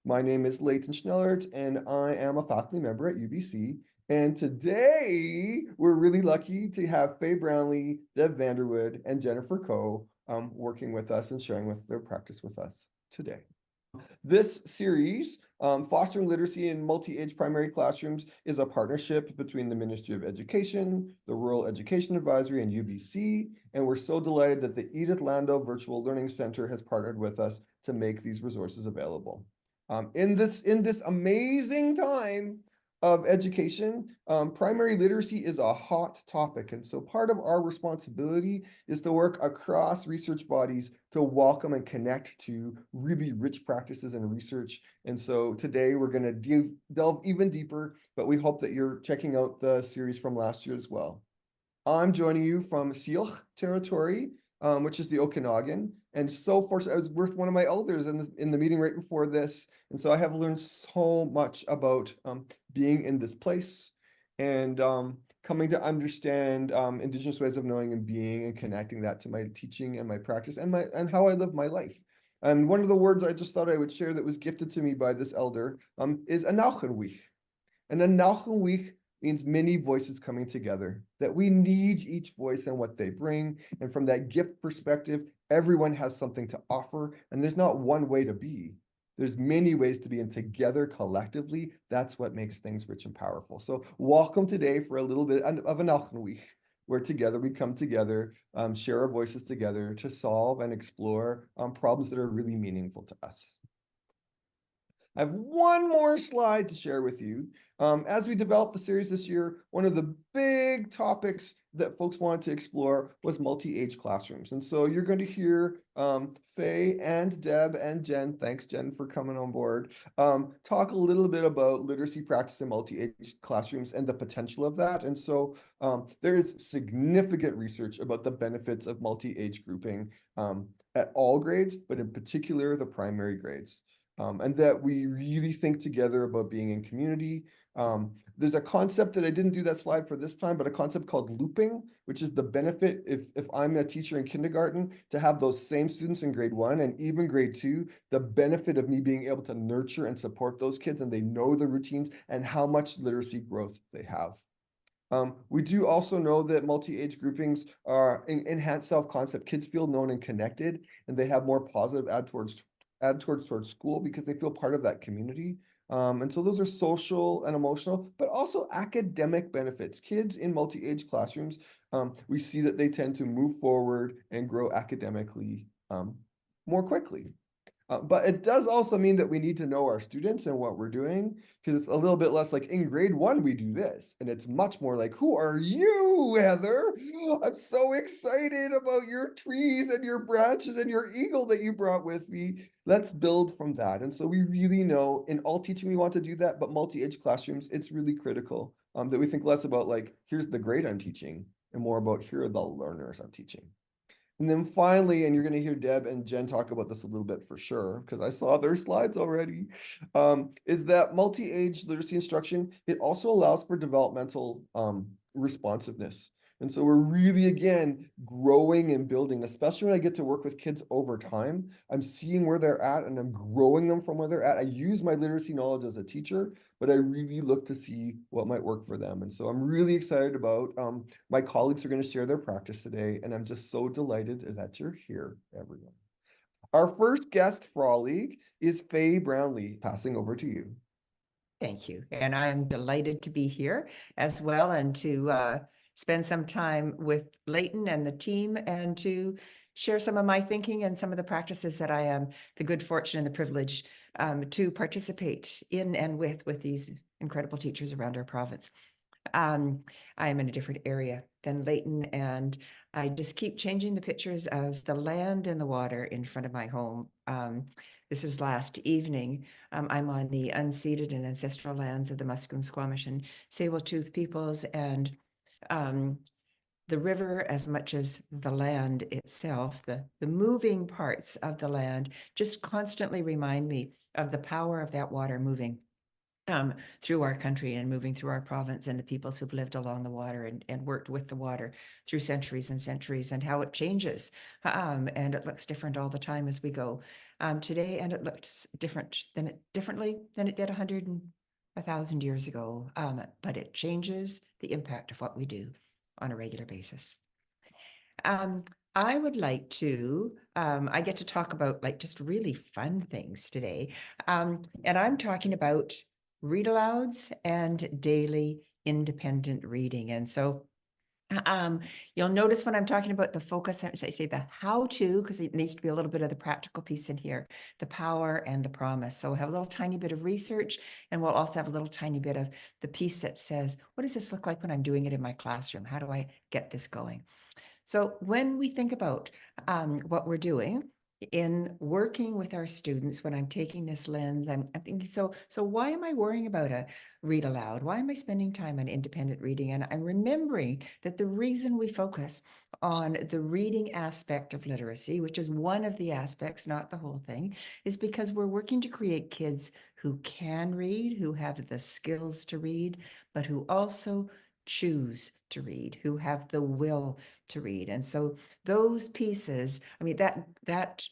My name is Leyton Schnellert, and I am a faculty member at UBC. And today, we're really lucky to have Faye Brownlie, Deb Vanderwood, and Jennifer Coe working with us and sharing their practice with us today. This series, Fostering Literacy in Multi-Age Primary Classrooms, is a partnership between the Ministry of Education, the Rural Education Advisory, and UBC. And we're so delighted that the Edith Landau Virtual Learning Center has partnered with us to make these resources available. In this amazing time of education, primary literacy is a hot topic. And so part of our responsibility is to work across research bodies to welcome and connect to really rich practices and research. And so today we're going to delve even deeper, but we hope that you're checking out the series from last year as well. I'm joining you from Syilx territory, which is the Okanagan. And so fortunate, I was with one of my elders in the meeting right before this. And so I have learned so much about being in this place and coming to understand Indigenous ways of knowing and being and connecting that to my teaching and my practice and how I live my life. And one of the words I just thought I would share that was gifted to me by this elder is Anauchenwich. And Anauchenwich means many voices coming together, that we need each voice and what they bring. And from that gift perspective, everyone has something to offer. And there's not one way to be. There's many ways to be, and together collectively, that's what makes things rich and powerful. So welcome today for a little bit of an Alchenwich, where together we come together, share our voices together to solve and explore problems that are really meaningful to us. I have one more slide to share with you. As we developed the series this year, one of the big topics that folks wanted to explore was multi-age classrooms. And so you're going to hear Faye and Deb and Jen, thanks Jen for coming on board, talk a little bit about literacy practice in multi-age classrooms and the potential of that. And so there is significant research about the benefits of multi-age grouping at all grades, but in particular the primary grades. And that we really think together about being in community. There's a concept that I didn't do that slide for this time, but a concept called looping, which is the benefit if I'm a teacher in kindergarten to have those same students in grade 1 and even grade 2, the benefit of me being able to nurture and support those kids and they know the routines and how much literacy growth they have. We do also know that multi-age groupings are enhance self-concept. Kids feel known and connected, and they have more positive attitudes towards school because they feel part of that community. And so those are social and emotional, but also academic benefits. Kids in multi-age classrooms, we see that they tend to move forward and grow academically more quickly. But it does also mean that we need to know our students and what we're doing, because it's a little bit less like in grade 1, we do this. And it's much more like, who are you, Heather? I'm so excited about your trees and your branches and your eagle that you brought with me. Let's build from that. And so we really know in all teaching, we want to do that, but multi-age classrooms, it's really critical that we think less about like, here's the grade I'm teaching and more about here are the learners I'm teaching. And then finally, and you're going to hear Deb and Jen talk about this a little bit for sure, because I saw their slides already, is that multi-age literacy instruction, it also allows for developmental responsiveness. And so we're really, again, growing and building, especially when I get to work with kids over time. I'm seeing where they're at and I'm growing them from where they're at. I use my literacy knowledge as a teacher, but I really look to see what might work for them. And so I'm really excited about my colleagues are going to share their practice today. And I'm just so delighted that you're here, everyone. Our first guest for our league is Faye Brownlie. Passing over to you. Thank you. And I am delighted to be here as well and to spend some time with Leyton and the team and to share some of my thinking and some of the practices that I am the good fortune and the privilege to participate in and with these incredible teachers around our province. I am in a different area than Leyton, and I just keep changing the pictures of the land and the water in front of my home. This is last evening. I'm on the unceded and ancestral lands of the Musqueam, Squamish, and Tsleil-Waututh peoples, and the river, as much as the land itself, the moving parts of the land just constantly remind me of the power of that water moving. through our country and moving through our province, and the peoples who've lived along the water and worked with the water through centuries and centuries, and how it changes. And it looks different all the time as we go today, and it looks differently than it did 100 and 1,000 years ago. But it changes the impact of what we do on a regular basis. I would like to, I get to talk about like just really fun things today. And I'm talking about read alouds and daily independent reading. And so you'll notice when I'm talking about the focus, I say the how to, because it needs to be a little bit of the practical piece in here, the power and the promise. So we'll have a little tiny bit of research, and we'll also have a little tiny bit of the piece that says, what does this look like when I'm doing it in my classroom? How do I get this going? So when we think about what we're doing in working with our students, when I'm taking this lens, I'm thinking, so why am I worrying about a read aloud? Why am I spending time on independent reading? And I'm remembering that the reason we focus on the reading aspect of literacy, which is one of the aspects, not the whole thing, is because we're working to create kids who can read, who have the skills to read, but who also choose to read, who have the will to read. And so those pieces, I mean, that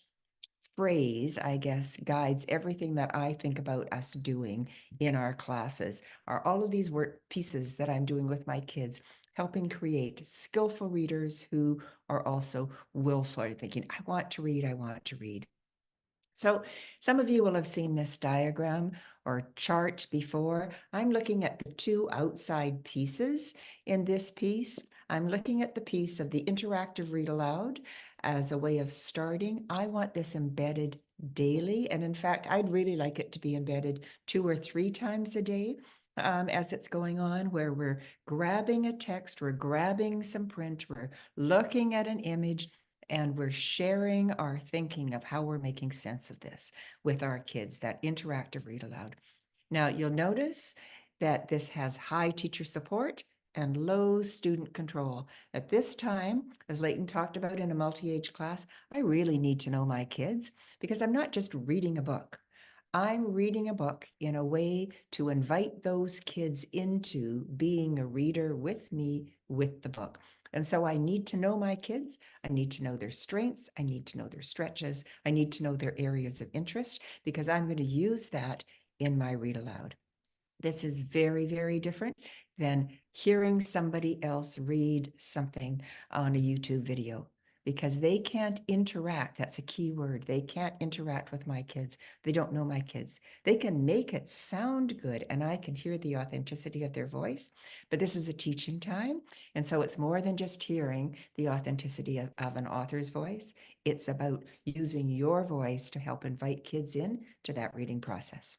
phrase, I guess, guides everything that I think about us doing in our classes, are all of these work pieces that I'm doing with my kids, helping create skillful readers who are also willful, thinking, I want to read, I want to read. So some of you will have seen this diagram or chart before. I'm looking at the two outside pieces in this piece. I'm looking at the piece of the interactive read aloud as a way of starting. I want this embedded daily. And in fact, I'd really like it to be embedded 2 or 3 times a day. As it's going on, where we're grabbing a text, we're grabbing some print, we're looking at an image, and we're sharing our thinking of how we're making sense of this with our kids, that interactive read aloud. Now, you'll notice that this has high teacher support and low student control. At this time, as Leyton talked about in a multi-age class, I really need to know my kids, because I'm not just reading a book. I'm reading a book in a way to invite those kids into being a reader with me with the book. And so I need to know my kids. I need to know their strengths. I need to know their stretches. I need to know their areas of interest, because I'm going to use that in my read aloud. This is very, very different than hearing somebody else read something on a YouTube video, because they can't interact. That's a key word. They can't interact with my kids. They don't know my kids. They can make it sound good, and I can hear the authenticity of their voice, but this is a teaching time. And so it's more than just hearing the authenticity of an author's voice. It's about using your voice to help invite kids in to that reading process.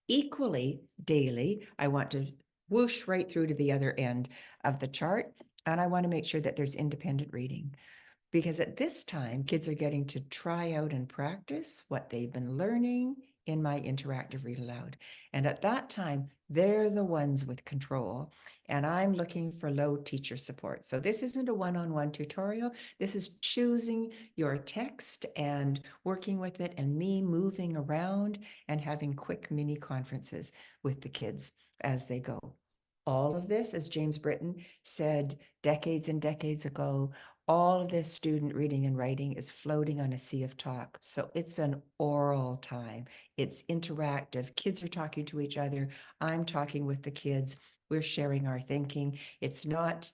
Equally daily, I want to whoosh right through to the other end of the chart, and I want to make sure that there's independent reading, because at this time, kids are getting to try out and practice what they've been learning in my interactive read aloud. And at that time, they're the ones with control, and I'm looking for low teacher support. So this isn't a one-on-one tutorial. This is choosing your text and working with it, and me moving around and having quick mini conferences with the kids as they go. All of this, as James Britton said decades and decades ago, all of this student reading and writing is floating on a sea of talk. So it's an oral time. It's interactive. Kids are talking to each other. I'm talking with the kids. We're sharing our thinking. It's not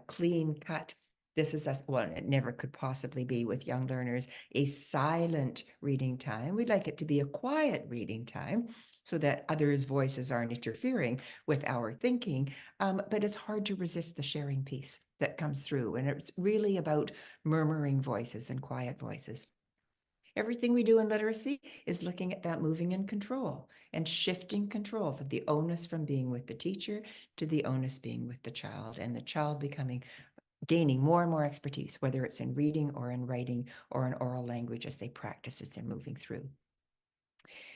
clean cut. This is well, it never could possibly be with young learners, a silent reading time. We'd like it to be a quiet reading time so that others' voices aren't interfering with our thinking. But it's hard to resist the sharing piece that comes through. And it's really about murmuring voices and quiet voices. Everything we do in literacy is looking at that moving in control and shifting control from the onus from being with the teacher to the onus being with the child, and the child gaining more and more expertise, whether it's in reading or in writing or in oral language as they practice it and moving through.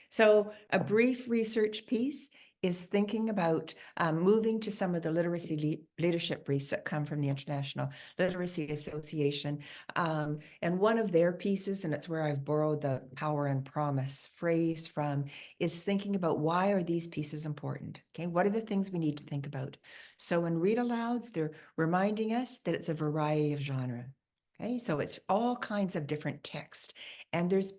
So a brief research piece is thinking about moving to some of the literacy leadership briefs that come from the International Literacy Association. And one of their pieces, and it's where I've borrowed the power and promise phrase from, is thinking about why are these pieces important? Okay, what are the things we need to think about? So in read alouds, they're reminding us that it's a variety of genre. Okay, so it's all kinds of different text, and there's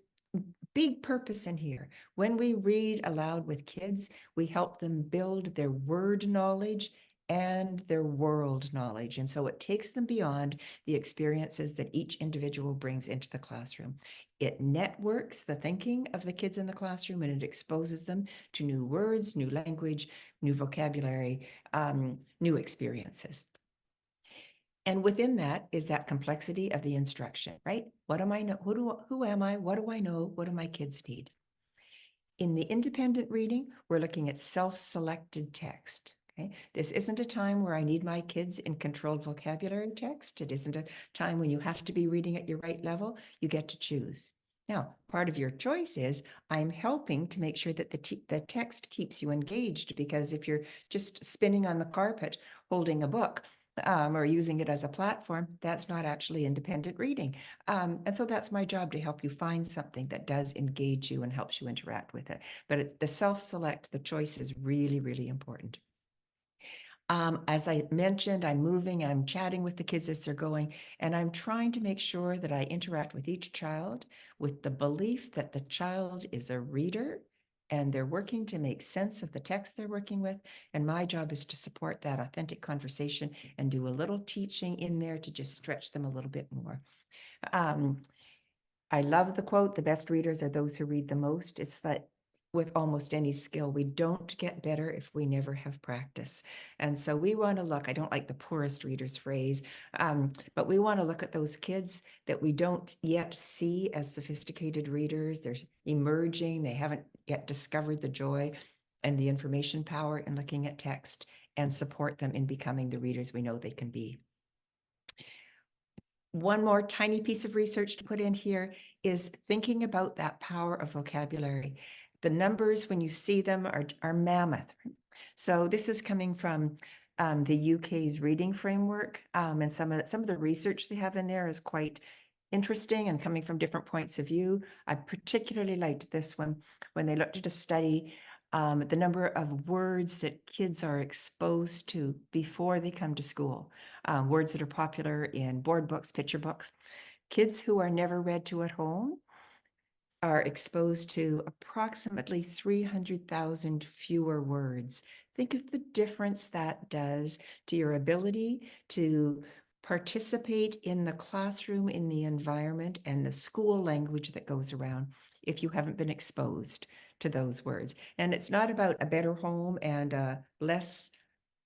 big purpose in here. When we read aloud with kids, we help them build their word knowledge and their world knowledge. And so it takes them beyond the experiences that each individual brings into the classroom. It networks the thinking of the kids in the classroom, and it exposes them to new words, new language, new vocabulary, new experiences. And within that is that complexity of the instruction, right? What am I know? Who am I? What do I know? What do my kids need? In the independent reading, we're looking at self-selected text. Okay? This isn't a time where I need my kids in controlled vocabulary text. It isn't a time when you have to be reading at your right level. You get to choose. Now, part of your choice is I'm helping to make sure that the text keeps you engaged, because if you're just spinning on the carpet holding a book, or using it as a platform, that's not actually independent reading. And so that's my job, to help you find something that does engage you and helps you interact with it. But the self-select, the choice is really, really important. As I mentioned, I'm moving, I'm chatting with the kids as they're going, and I'm trying to make sure that I interact with each child with the belief that the child is a reader and they're working to make sense of the text they're working with. And my job is to support that authentic conversation and do a little teaching in there to just stretch them a little bit more. I love the quote, the best readers are those who read the most. It's that with almost any skill, we don't get better if we never have practice. And so we want to look, I don't like the poorest readers phrase, but we want to look at those kids that we don't yet see as sophisticated readers. They're emerging, they haven't yet discovered the joy and the information power in looking at text, and support them in becoming the readers we know they can be. One more tiny piece of research to put in here is thinking about that power of vocabulary. The numbers, when you see them, are mammoth. So this is coming from the UK's reading framework, and some of the research they have in there is quite interesting and coming from different points of view. I particularly liked this one when they looked at a study, the number of words that kids are exposed to before they come to school, words that are popular in board books, picture books. Kids who are never read to at home are exposed to approximately 300,000 fewer words. Think of the difference that does to your ability to participate in the classroom, in the environment, and the school language that goes around if you haven't been exposed to those words. And it's not about a better home and a less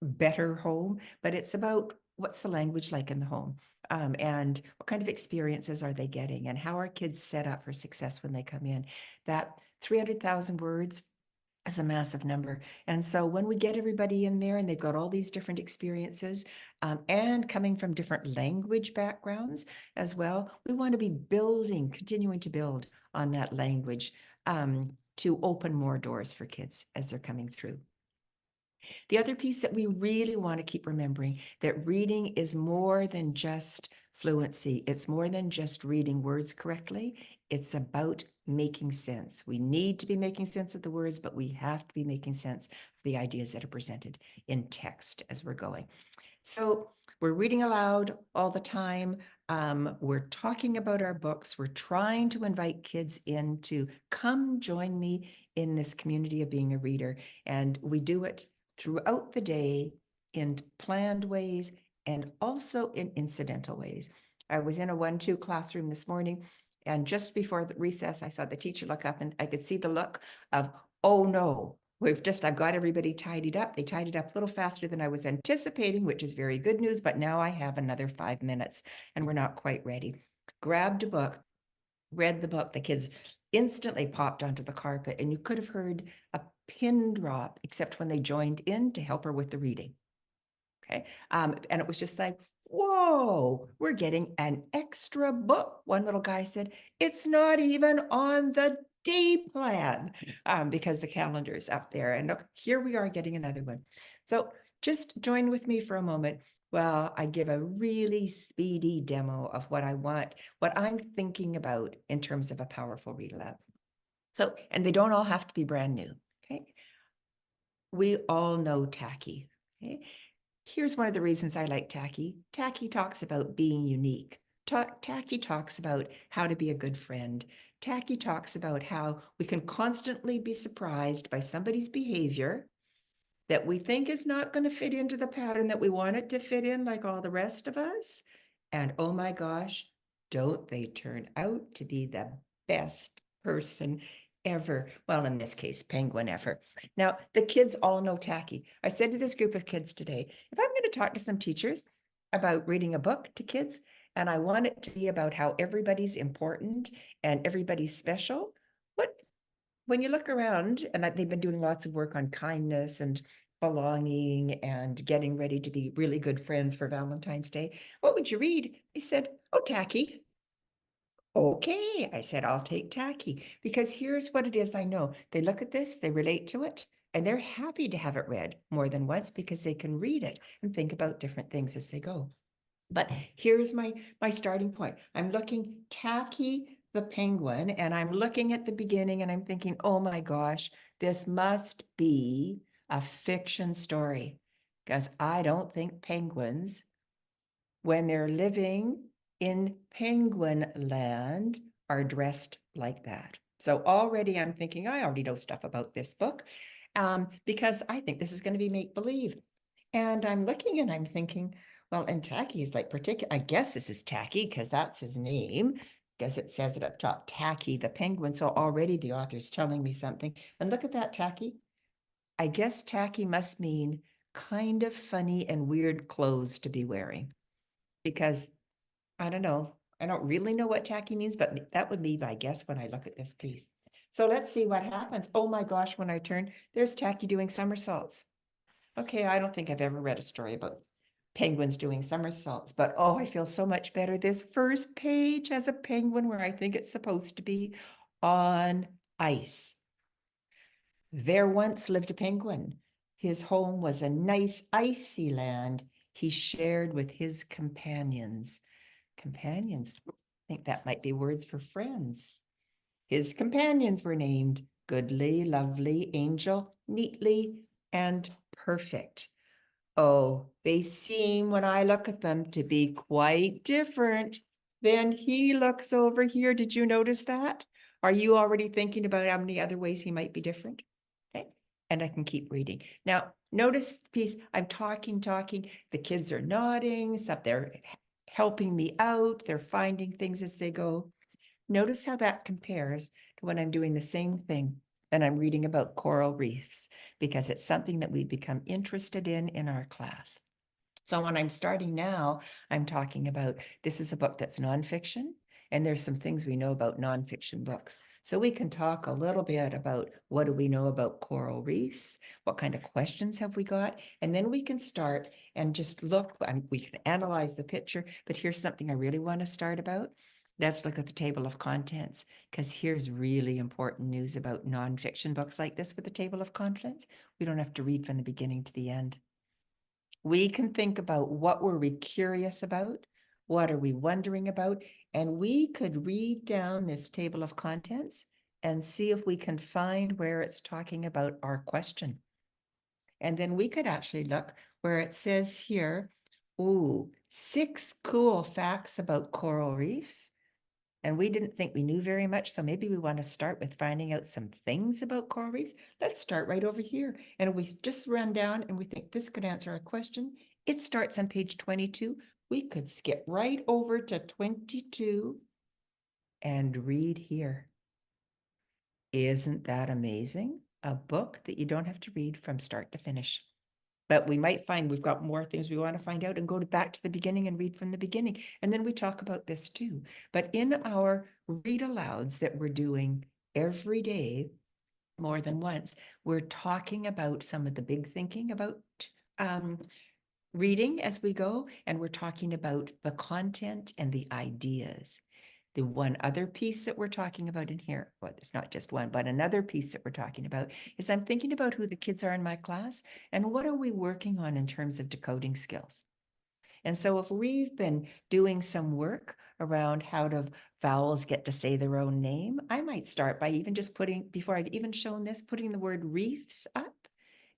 better home, but it's about what's the language like in the home, and what kind of experiences are they getting, and how are kids set up for success when they come in. That 300,000 words is a massive number. And so when we get everybody in there and they've got all these different experiences, and coming from different language backgrounds as well, we want to be continuing to build on that language, to open more doors for kids as they're coming through. The other piece that we really want to keep remembering, that reading is more than just fluency. It's more than just reading words correctly. It's about making sense. We need to be making sense of the words, but we have to be making sense of the ideas that are presented in text as we're going. So we're reading aloud all the time. We're talking about our books. We're trying to invite kids in to come join me in this community of being a reader. And we do it throughout the day in planned ways and also in incidental ways. I was in a 1-2 classroom this morning, and just before the recess, I saw the teacher look up, and I could see the look of, oh no, I've got everybody tidied up. They tidied up a little faster than I was anticipating, which is very good news, but now I have another 5 minutes and we're not quite ready. Grabbed a book, read the book. The kids instantly popped onto the carpet, and you could have heard a pin drop, except when they joined in to help her with the reading. Okay. And it was just like, whoa, we're getting an extra book. One little guy said, it's not even on the day plan because the calendar is up there. And look, here we are getting another one. So just join with me for a moment while I give a really speedy demo of what I want, what I'm thinking about in terms of a powerful read aloud. So, and they don't all have to be brand new, okay? We all know Tacky, okay? Here's one of the reasons I like Tacky. Tacky talks about being unique. Tacky talks about how to be a good friend. Tacky talks about how we can constantly be surprised by somebody's behavior that we think is not going to fit into the pattern that we want it to fit in, like all the rest of us. And oh my gosh, don't they turn out to be the best person ever? Well, in this case, penguin ever. Now, the kids all know Tacky. I said to this group of kids today, if I'm going to talk to some teachers about reading a book to kids, and I want it to be about how everybody's important and everybody's special, when you look around, and they've been doing lots of work on kindness and belonging and getting ready to be really good friends for Valentine's Day, what would you read? They said, oh, Tacky. Okay, I said, I'll take Tacky, because here's what it is I know. They look at this, they relate to it, and they're happy to have it read more than once because they can read it and think about different things as they go. But here's my starting point. I'm looking Tacky the penguin, and I'm looking at the beginning and I'm thinking, oh my gosh, this must be a fiction story, because I don't think penguins, when they're living in penguin land, are dressed like that. So already I'm thinking, I already know stuff about this book because I think this is going to be make-believe. And I'm looking and I'm thinking, well, and Tacky is like particular. I guess this is Tacky because that's his name. Guess it says it up top, Tacky the penguin. So already the author's telling me something. And look at that, Tacky. I guess Tacky must mean kind of funny and weird clothes to be wearing, because I don't know. I don't really know what Tacky means, but that would be my guess when I look at this piece. So let's see what happens. Oh my gosh, when I turn, there's Tacky doing somersaults. Okay, I don't think I've ever read a story about penguins doing somersaults, but oh, I feel so much better. This first page has a penguin where I think it's supposed to be on ice. There once lived a penguin. His home was a nice icy land he shared with his companions. Companions, I think that might be words for friends. His companions were named Goodly, Lovely, Angel, Neatly, and Perfect. Oh, they seem, when I look at them, to be quite different. Then he looks over here. Did you notice that? Are you already thinking about how many other ways he might be different? Okay, and I can keep reading. Now, notice the piece, I'm talking. The kids are nodding, stuff, they're helping me out. They're finding things as they go. Notice how that compares to when I'm doing the same thing and I'm reading about coral reefs, because it's something that we become interested in our class. So when I'm starting now, I'm talking about, this is a book that's nonfiction, and there's some things we know about nonfiction books. So we can talk a little bit about what do we know about coral reefs? What kind of questions have we got? And then we can start and just look, we can analyze the picture, but here's something I really want to start about. Let's look at the table of contents, because here's really important news about nonfiction books like this with the table of contents. We don't have to read from the beginning to the end. We can think about what were we curious about, what are we wondering about, and we could read down this table of contents and see if we can find where it's talking about our question. And then we could actually look where it says here, ooh, 6 cool facts about coral reefs. And we didn't think we knew very much, so maybe we want to start with finding out some things about coral reefs. Let's start right over here. And if we just run down and we think this could answer our question, it starts on page 22. We could skip right over to 22 and read here. Isn't that amazing? A book that you don't have to read from start to finish. But we might find we've got more things we want to find out and go back to the beginning and read from the beginning. And then we talk about this too. But in our read alouds that we're doing every day, more than once, we're talking about some of the big thinking about reading as we go. And we're talking about the content and the ideas. The one other piece that we're talking about in here, well, it's not just one, but another piece that we're talking about is I'm thinking about who the kids are in my class and what are we working on in terms of decoding skills. And so if we've been doing some work around how do vowels get to say their own name, I might start by even just putting, before I've even shown this, putting the word reefs up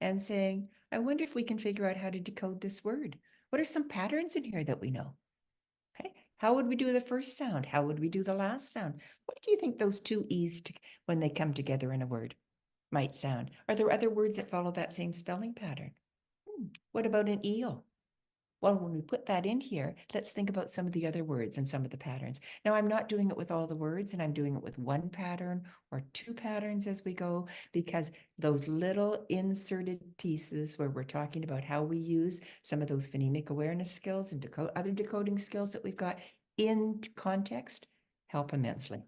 and saying, I wonder if we can figure out how to decode this word. What are some patterns in here that we know? Okay. How would we do the first sound? How would we do the last sound? What do you think those two E's, when they come together in a word, might sound? Are there other words that follow that same spelling pattern? What about an eel? Well, when we put that in here, let's think about some of the other words and some of the patterns. Now, I'm not doing it with all the words, and I'm doing it with one pattern or two patterns as we go, because those little inserted pieces where we're talking about how we use some of those phonemic awareness skills and other decoding skills that we've got in context help immensely.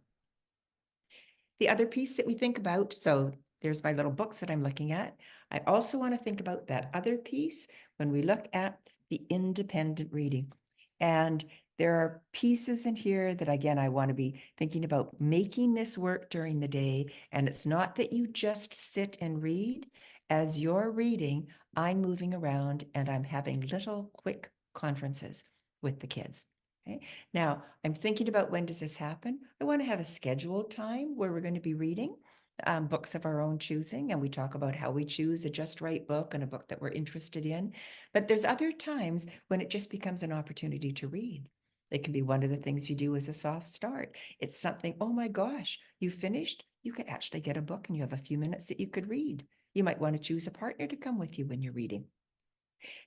The other piece that we think about, so there's my little books that I'm looking at. I also want to think about that other piece when we look at the independent reading. And there are pieces in here that, again, I want to be thinking about making this work during the day. And it's not that you just sit and read. As you're reading, I'm moving around and I'm having little quick conferences with the kids. Okay. Now, I'm thinking about when does this happen? I want to have a scheduled time where we're going to be reading books of our own choosing, and we talk about how we choose a just right book and a book that we're interested in. But there's other times when it just becomes an opportunity to read. It can be one of the things you do as a soft start. It's something, oh my gosh, you finished? You could actually get a book and you have a few minutes that you could read. You might want to choose a partner to come with you when you're reading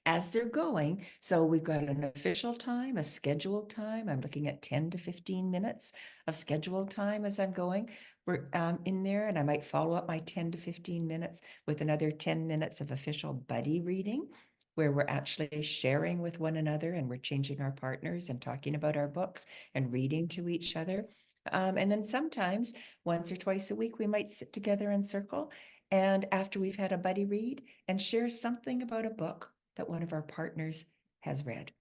as they're going. So we've got an official time, a scheduled time. I'm looking at 10 to 15 minutes of scheduled time as I'm going. We're in there, and I might follow up my 10 to 15 minutes with another 10 minutes of official buddy reading, where we're actually sharing with one another and we're changing our partners and talking about our books and reading to each other. And then sometimes once or twice a week, we might sit together in circle. And after we've had a buddy read and share something about a book that one of our partners has read.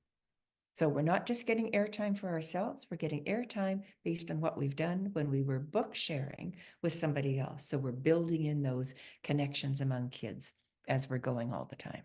So we're not just getting airtime for ourselves, we're getting airtime based on what we've done when we were book sharing with somebody else. So we're building in those connections among kids as we're going all the time.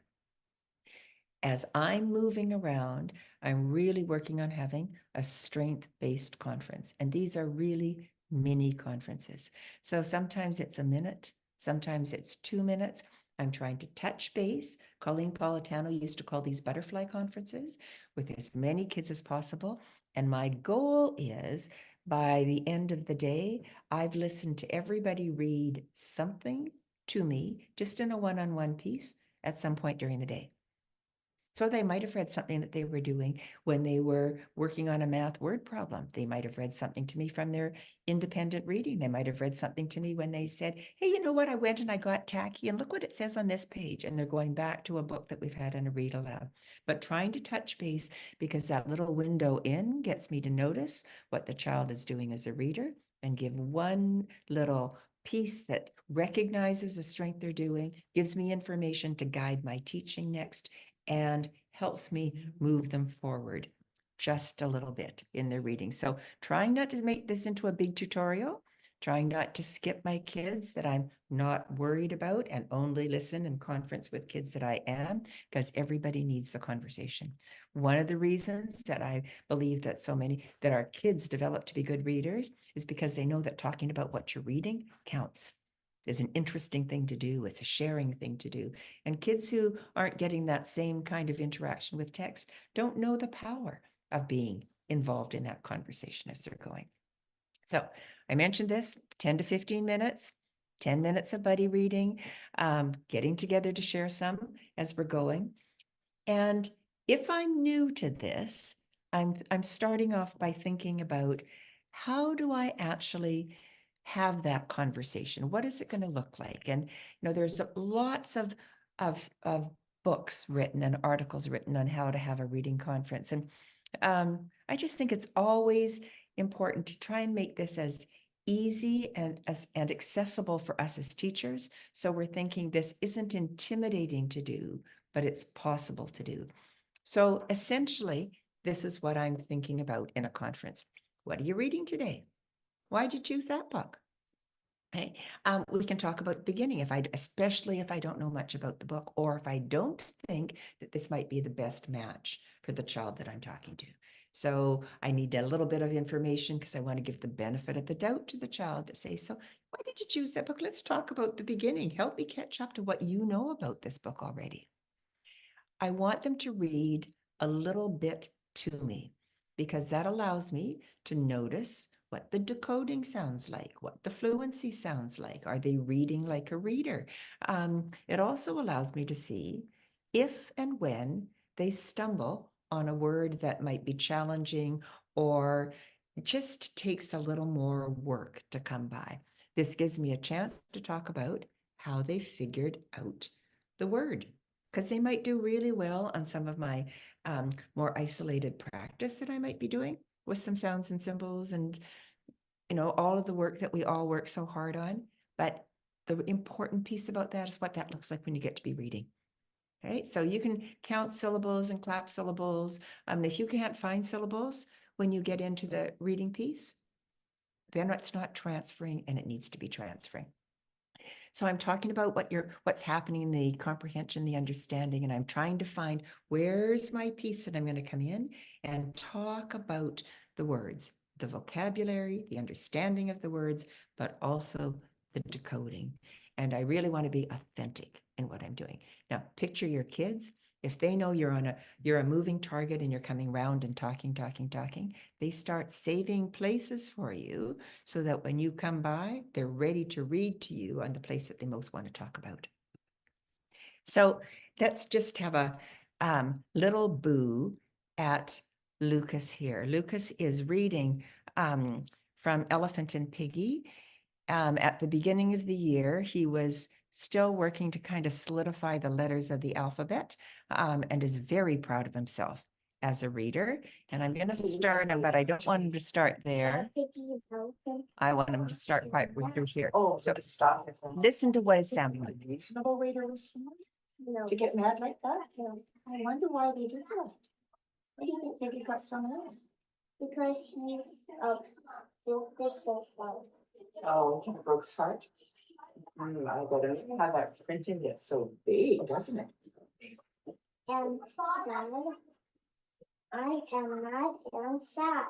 As I'm moving around, I'm really working on having a strength-based conference. And these are really mini conferences. So sometimes it's a minute, sometimes it's 2 minutes. I'm trying to touch base. Colleen Politano used to call these butterfly conferences with as many kids as possible. And my goal is by the end of the day, I've listened to everybody read something to me, just in a one-on-one piece at some point during the day. So they might have read something that they were doing when they were working on a math word problem. They might have read something to me from their independent reading. They might have read something to me when they said, hey, you know what? I went and I got tacky and look what it says on this page. And they're going back to a book that we've had in a read aloud. But trying to touch base, because that little window in gets me to notice what the child is doing as a reader and give one little piece that recognizes the strength they're doing, gives me information to guide my teaching next, and helps me move them forward just a little bit in their reading. So trying not to make this into a big tutorial, trying not to skip my kids that I'm not worried about and only listen and conference with kids that I am, because everybody needs the conversation. One of the reasons that I believe that that our kids develop to be good readers is because they know that talking about what you're reading counts. Is an interesting thing to do. It's a sharing thing to do. And kids who aren't getting that same kind of interaction with text don't know the power of being involved in that conversation as they're going. So I mentioned this, 10 to 15 minutes, 10 minutes of buddy reading, getting together to share some as we're going. And if I'm new to this, I'm starting off by thinking about how do I actually have that conversation? What is it going to look like? And there's lots of books written and articles written on how to have a reading conference. And I just think it's always important to try and make this as easy and accessible for us as teachers. So we're thinking this isn't intimidating to do, but it's possible to do. So essentially, this is what I'm thinking about in a conference. What are you reading today? Why'd you choose that book? Okay. We can talk about the beginning especially if I don't know much about the book, or if I don't think that this might be the best match for the child that I'm talking to. So I need a little bit of information because I want to give the benefit of the doubt to the child to say, so why did you choose that book? Let's talk about the beginning. Help me catch up to what you know about this book already. I want them to read a little bit to me because that allows me to notice what the decoding sounds like, what the fluency sounds like. Are they reading like a reader? It also allows me to see if and when they stumble on a word that might be challenging or just takes a little more work to come by. This gives me a chance to talk about how they figured out the word, because they might do really well on some of my more isolated practice that I might be doing with some sounds and symbols and, all of the work that we all work so hard on. But the important piece about that is what that looks like when you get to be reading. Right? So you can count syllables and clap syllables. If you can't find syllables when you get into the reading piece, then it's not transferring, and it needs to be transferring. So I'm talking about what's happening in the comprehension, the understanding, and I'm trying to find where's my piece that I'm going to come in and talk about the words, the vocabulary, the understanding of the words, but also the decoding. And I really want to be authentic in what I'm doing. Now, picture your kids. If they know you're a moving target and you're coming round and talking, they start saving places for you so that when you come by, they're ready to read to you on the place that they most want to talk about. So let's just have a little boo at Lucas here. Lucas is reading from Elephant and Piggy. At the beginning of the year, he was still working to kind of solidify the letters of the alphabet, and is very proud of himself as a reader. And I'm going to start him, but I don't want him to start there. I want him to start quite through here. Oh, so to stop it. listen to what it sounds like. A reasonable way to respond? To get mad like that? I wonder why they did that. Why do you think they got so mad? Because he's broke his heart. Oh, he broke his heart. I better have that printing gets so big, doesn't it? And sad. I am not and sad.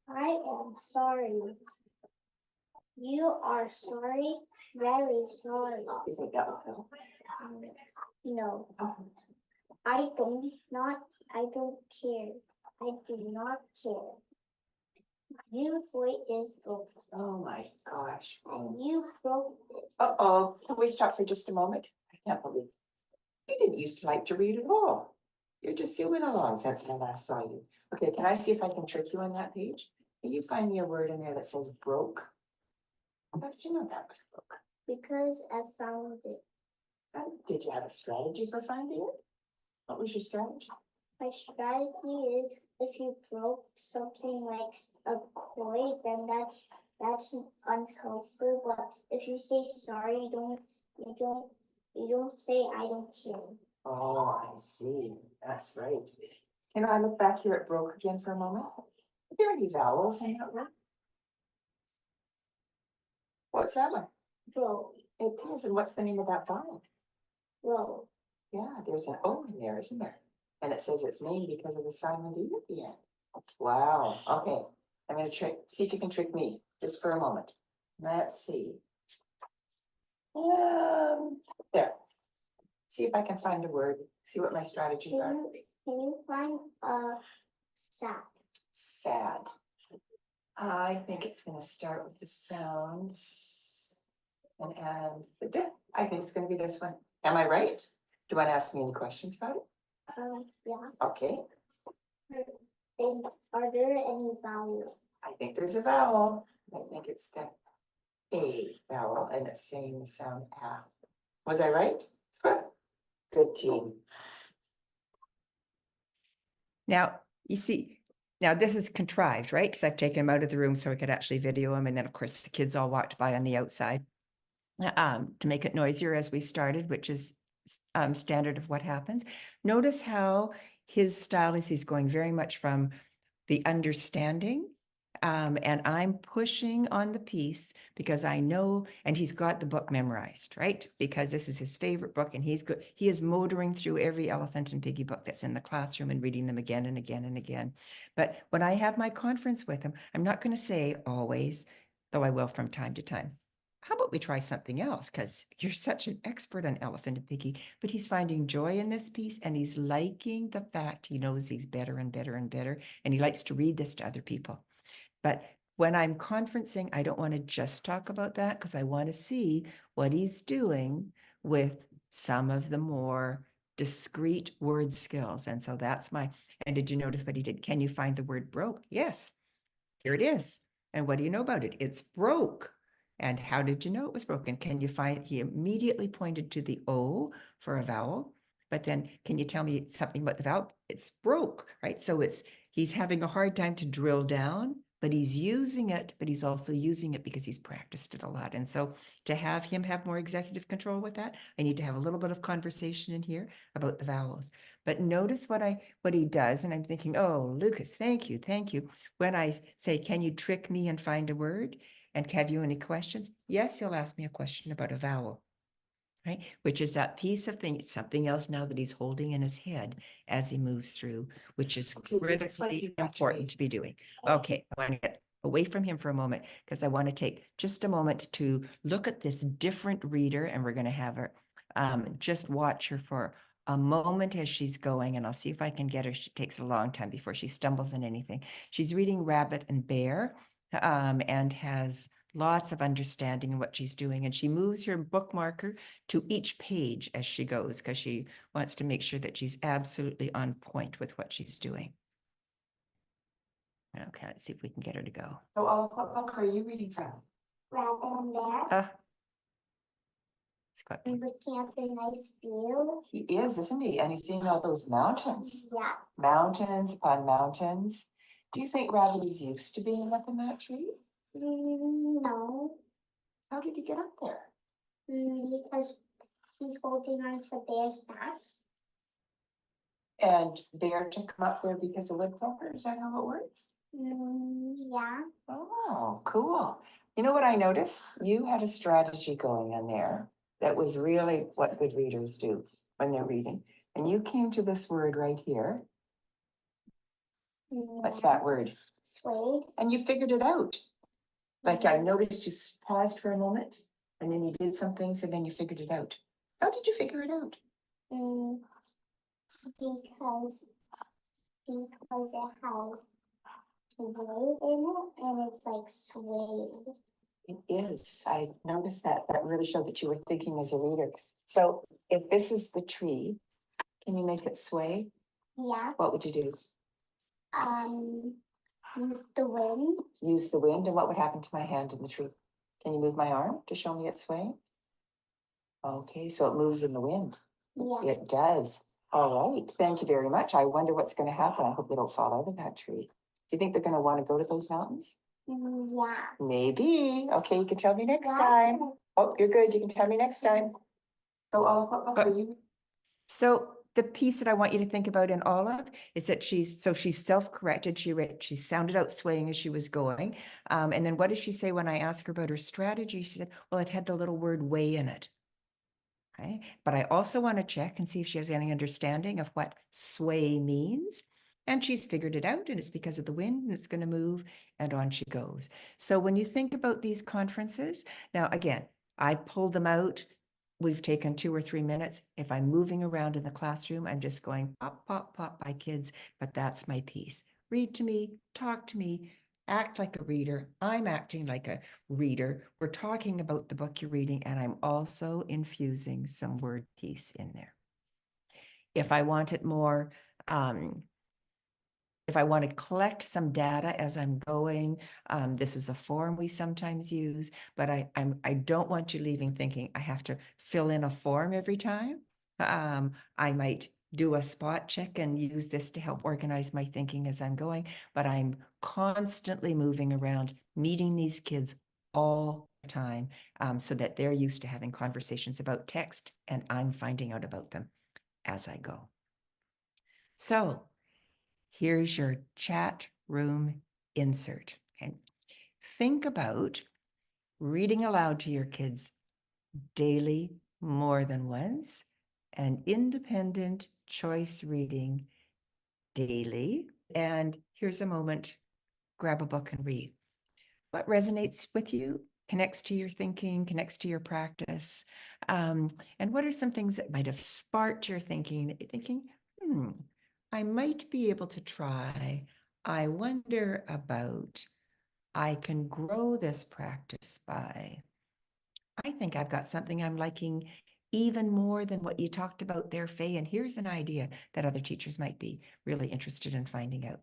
I am sorry. You are sorry, very sorry. You think that will help? No, Oh, I don't care. I do not care. Your voice is broken. oh my gosh. And you broke it. Uh-oh, can we stop for just a moment? I can't believe you didn't used to like to read at all. You're just zooming along since I last saw you. Okay, can I see if I can trick you on that page? Can you find me a word in there that says broke? How did you know that was broke? Because I found it. Did you have a strategy for finding it? What was your strategy? My strategy is if you broke something like a koi, then that's unhelpful. But if you say sorry, you don't say I don't care. Oh, I see. That's right. Can I look back here at broke again for a moment? Are there any vowels in that word? What's that one? Bro, It is. And what's the name of that vowel? bro. Yeah, there's an O in there, isn't there? And it says it's named because of the silent E at the end. Wow. Okay. I'm going to see if you can trick me just for a moment. Let's see. There. See if I can find a word. See what my strategies are. Can you find sad? Sad. I think it's going to start with the sounds and add the dip. I think it's going to be this one. Am I right? Do you want to ask me any questions about it? Yeah. Okay. And are there any vowels? I think there's a vowel. I think it's the A vowel, and it's saying the sound A. Was I right? Good team. Now, you see, now this is contrived, right? Because I've taken him out of the room so I could actually video him. And then, of course, the kids all walked by on the outside to make it noisier as we started, which is standard of what happens. Notice how his style is he's going very much from the understanding. And I'm pushing on the piece because I know, and he's got the book memorized, right? Because this is his favorite book, and he is motoring through every Elephant and Piggie book that's in the classroom and reading them again and again and again. But when I have my conference with him, I'm not going to say always, though I will from time to time, how about we try something else? Because you're such an expert on Elephant and Piggie, but he's finding joy in this piece, and he's liking the fact he knows he's better and better and better, and he likes to read this to other people. But when I'm conferencing, I don't want to just talk about that because I want to see what he's doing with some of the more discrete word skills. And so that's and did you notice what he did? Can you find the word broke? Yes, here it is. And what do you know about it? It's broke. And how did you know it was broken? Can you find, he immediately pointed to the O for a vowel, but then can you tell me something about the vowel? It's broke, right? So he's having a hard time to drill down, but he's using it, but he's also using it because he's practiced it a lot. And so to have him have more executive control with that, I need to have a little bit of conversation in here about the vowels. But notice what he does, and I'm thinking, oh, Lucas, thank you. When I say, can you trick me and find a word? And have you any questions? Yes, you'll ask me a question about a vowel, right? Which is that piece of thing, it's something else now that he's holding in his head as he moves through, which is critically important to be doing. Okay, I want to get away from him for a moment because I want to take just a moment to look at this different reader, and we're going to have her just watch her for a moment as she's going, and I'll see if I can get her. She takes a long time before she stumbles on anything. She's reading Rabbit and Bear, and has lots of understanding in what she's doing. And she moves her bookmarker to each page as she goes because she wants to make sure that she's absolutely on point with what she's doing. Okay, let's see if we can get her to go. So what book are you reading from? Rabbit and Bear. It's quite And looking at the nice view. He is, isn't he? And he's seeing all those mountains. Yeah. Mountains upon mountains. Do you think Rabbit is used to being up in that tree? No. How did he get up there? Because he's holding on to Bear's back. And Bear took him up there because of woodpecker? Is that how it works? Yeah. Oh, cool. You know what I noticed? You had a strategy going on there that was really what good readers do when they're reading. And you came to this word right here. What's that word? Suede. And you figured it out. Like I noticed you paused for a moment and then you did some things and then you figured it out. How did you figure it out? Because it has suede in it and it's like suede. It is. I noticed that. That really showed that you were thinking as a reader. So if this is the tree, can you make it sway? Yeah. What would you do? Use the wind. Use the wind. And what would happen to my hand in the tree? Can you move my arm to show me it's swaying? Okay, so it moves in the wind. Yeah. It does. All right. Thank you very much. I wonder what's going to happen. I hope they don't fall out of that tree. Do you think they're going to want to go to those mountains? Yeah. Maybe. Okay, you can tell me next time. Oh, you're good. You can tell me next time. So, what book are you? So the piece that I want you to think about in Olive is that she's self-corrected. She sounded out swaying as she was going. And then what does she say when I ask her about her strategy? She said, well, it had the little word way in it. Okay. But I also want to check and see if she has any understanding of what sway means. And she's figured it out, and it's because of the wind, and it's going to move, and on she goes. So when you think about these conferences, now again, I pulled them out. We've taken 2 or 3 minutes. If I'm moving around in the classroom, I'm just going pop, pop, pop by kids, but that's my piece. Read to me, talk to me, act like a reader. I'm acting like a reader. We're talking about the book you're reading, and I'm also infusing some word piece in there. If I want it more, if I want to collect some data as I'm going, this is a form we sometimes use, but I don't want you leaving thinking I have to fill in a form every time. I might do a spot check and use this to help organize my thinking as I'm going, but I'm constantly moving around, meeting these kids all the time, so that they're used to having conversations about text, and I'm finding out about them as I go. So here's your chat room insert. Okay. Think about reading aloud to your kids daily, more than once, and independent choice reading daily. And here's a moment, grab a book and read. What resonates with you, connects to your thinking, connects to your practice. And what are some things that might have sparked your thinking that you're thinking, I might be able to try. I wonder about, I can grow this practice by. I think I've got something I'm liking even more than what you talked about there, Faye. And here's an idea that other teachers might be really interested in finding out.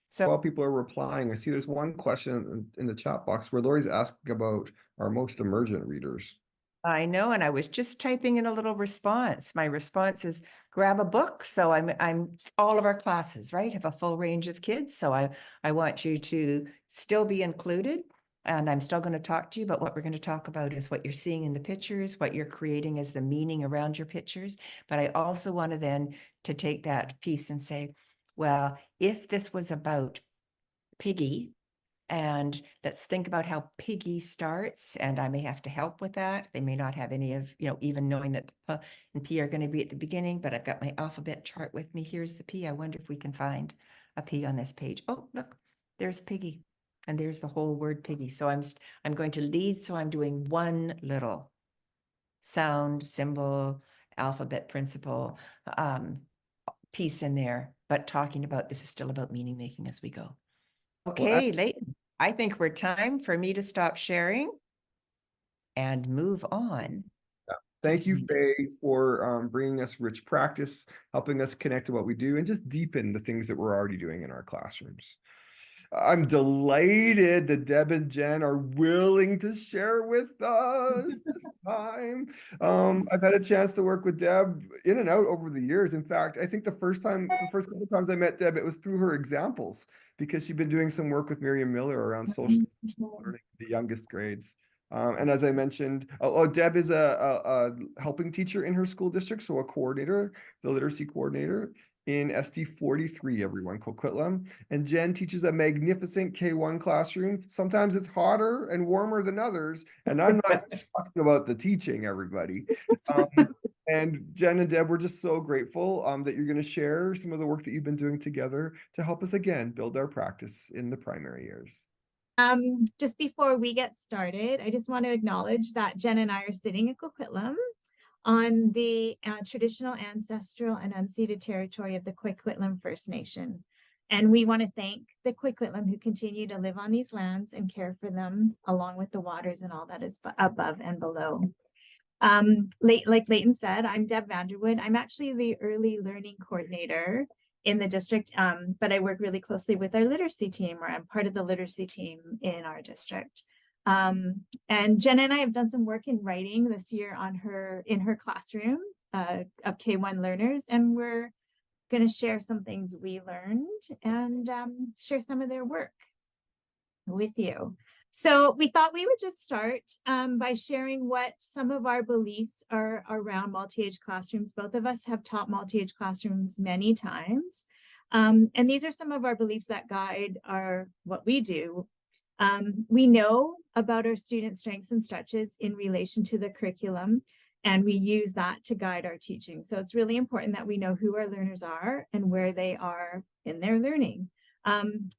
So while people are replying, I see there's one question in the chat box where Lori's asking about our most emergent readers. I know, and I was just typing in a little response. My response is grab a book. So I'm all of our classes, right, have a full range of kids. So I want you to still be included, and I'm still going to talk to you, but what we're going to talk about is what you're seeing in the pictures, what you're creating as the meaning around your pictures. But I also want to then to take that piece and say, well, if this was about Piggy, and let's think about how Piggy starts, and I may have to help with that. They may not have any of, even knowing that the P and P are going to be at the beginning, but I've got my alphabet chart with me. Here's the P. I wonder if we can find a P on this page. Oh, look, there's Piggy, and there's the whole word Piggy. So I'm going to lead, so I'm doing one little sound, symbol, alphabet principle piece in there, but talking about this is still about meaning making as we go. Okay, Leyton, I think we're time for me to stop sharing and move on. Thank you, Faye, for bringing us rich practice, helping us connect to what we do, and just deepen the things that we're already doing in our classrooms. I'm delighted that Deb and Jen are willing to share with us this time. I've had a chance to work with Deb in and out over the years. In fact, I think the first couple of times I met Deb, it was through her examples, because she'd been doing some work with Miriam Miller around social learning, the youngest grades. And as I mentioned, Deb is a helping teacher in her school district, so a coordinator, the literacy coordinator in SD 43, everyone, Coquitlam. And Jen teaches a magnificent K1 classroom. Sometimes it's hotter and warmer than others. And I'm not just talking about the teaching, everybody. And Jen and Deb, we're just so grateful that you're going to share some of the work that you've been doing together to help us, again, build our practice in the primary years. Just before we get started, I just want to acknowledge that Jen and I are sitting at Coquitlam on the traditional, ancestral, and unceded territory of the Coquitlam First Nation. And we want to thank the Coquitlam who continue to live on these lands and care for them, along with the waters and all that is above and below. Like Leyton said, I'm Deb Vanderwood. I'm actually the early learning coordinator in the district, but I work really closely with our literacy team, or I'm part of the literacy team in our district. And Jen and I have done some work in writing this year in her classroom of K1 learners, and we're going to share some things we learned and share some of their work with you. So we thought we would just start by sharing what some of our beliefs are around multi-age classrooms. Both of us have taught multi-age classrooms many times. And these are some of our beliefs that guide what we do. We know about our student strengths and stretches in relation to the curriculum, and we use that to guide our teaching. So it's really important that we know who our learners are and where they are in their learning.